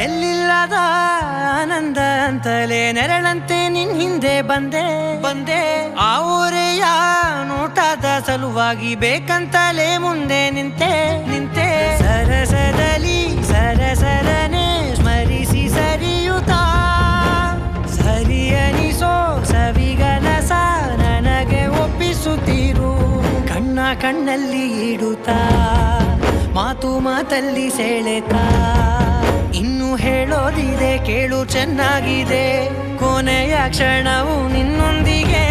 ಎಲ್ಲಿಲ್ಲದ ಆನಂದ ಅಂತಲೇ ನೆರಳಂತೆ ನಿನ್ ಹಿಂದೆ ಬಂದೆ. ಆ ಊರೆಯ ನೋಟದ ಸಲುವಾಗಿ ಬೇಕಂತಲೇ ಮುಂದೆ ನಿಂತೆ. ಸರಸದಲ್ಲಿ ಸರಸರನೆ ಸ್ಮರಿಸಿ ಸರಿಯುತ್ತಾ ಸರಿಯನಿಸೋ ಸವಿಗನಸ ನನಗೆ ಒಪ್ಪಿಸುತ್ತೀರು. ಕಣ್ಣಲ್ಲಿ ಇಡುತ್ತಾ ಮಾತಲ್ಲಿ ಸೆಳೆತಾ ಇನ್ನು ಹೇಳೋದಿದೆ ಕೇಳು ಚೆನ್ನಾಗಿದೆ. ಕೊನೆಯ ಕ್ಷಣವು ನಿನ್ನೊಂದಿಗೆ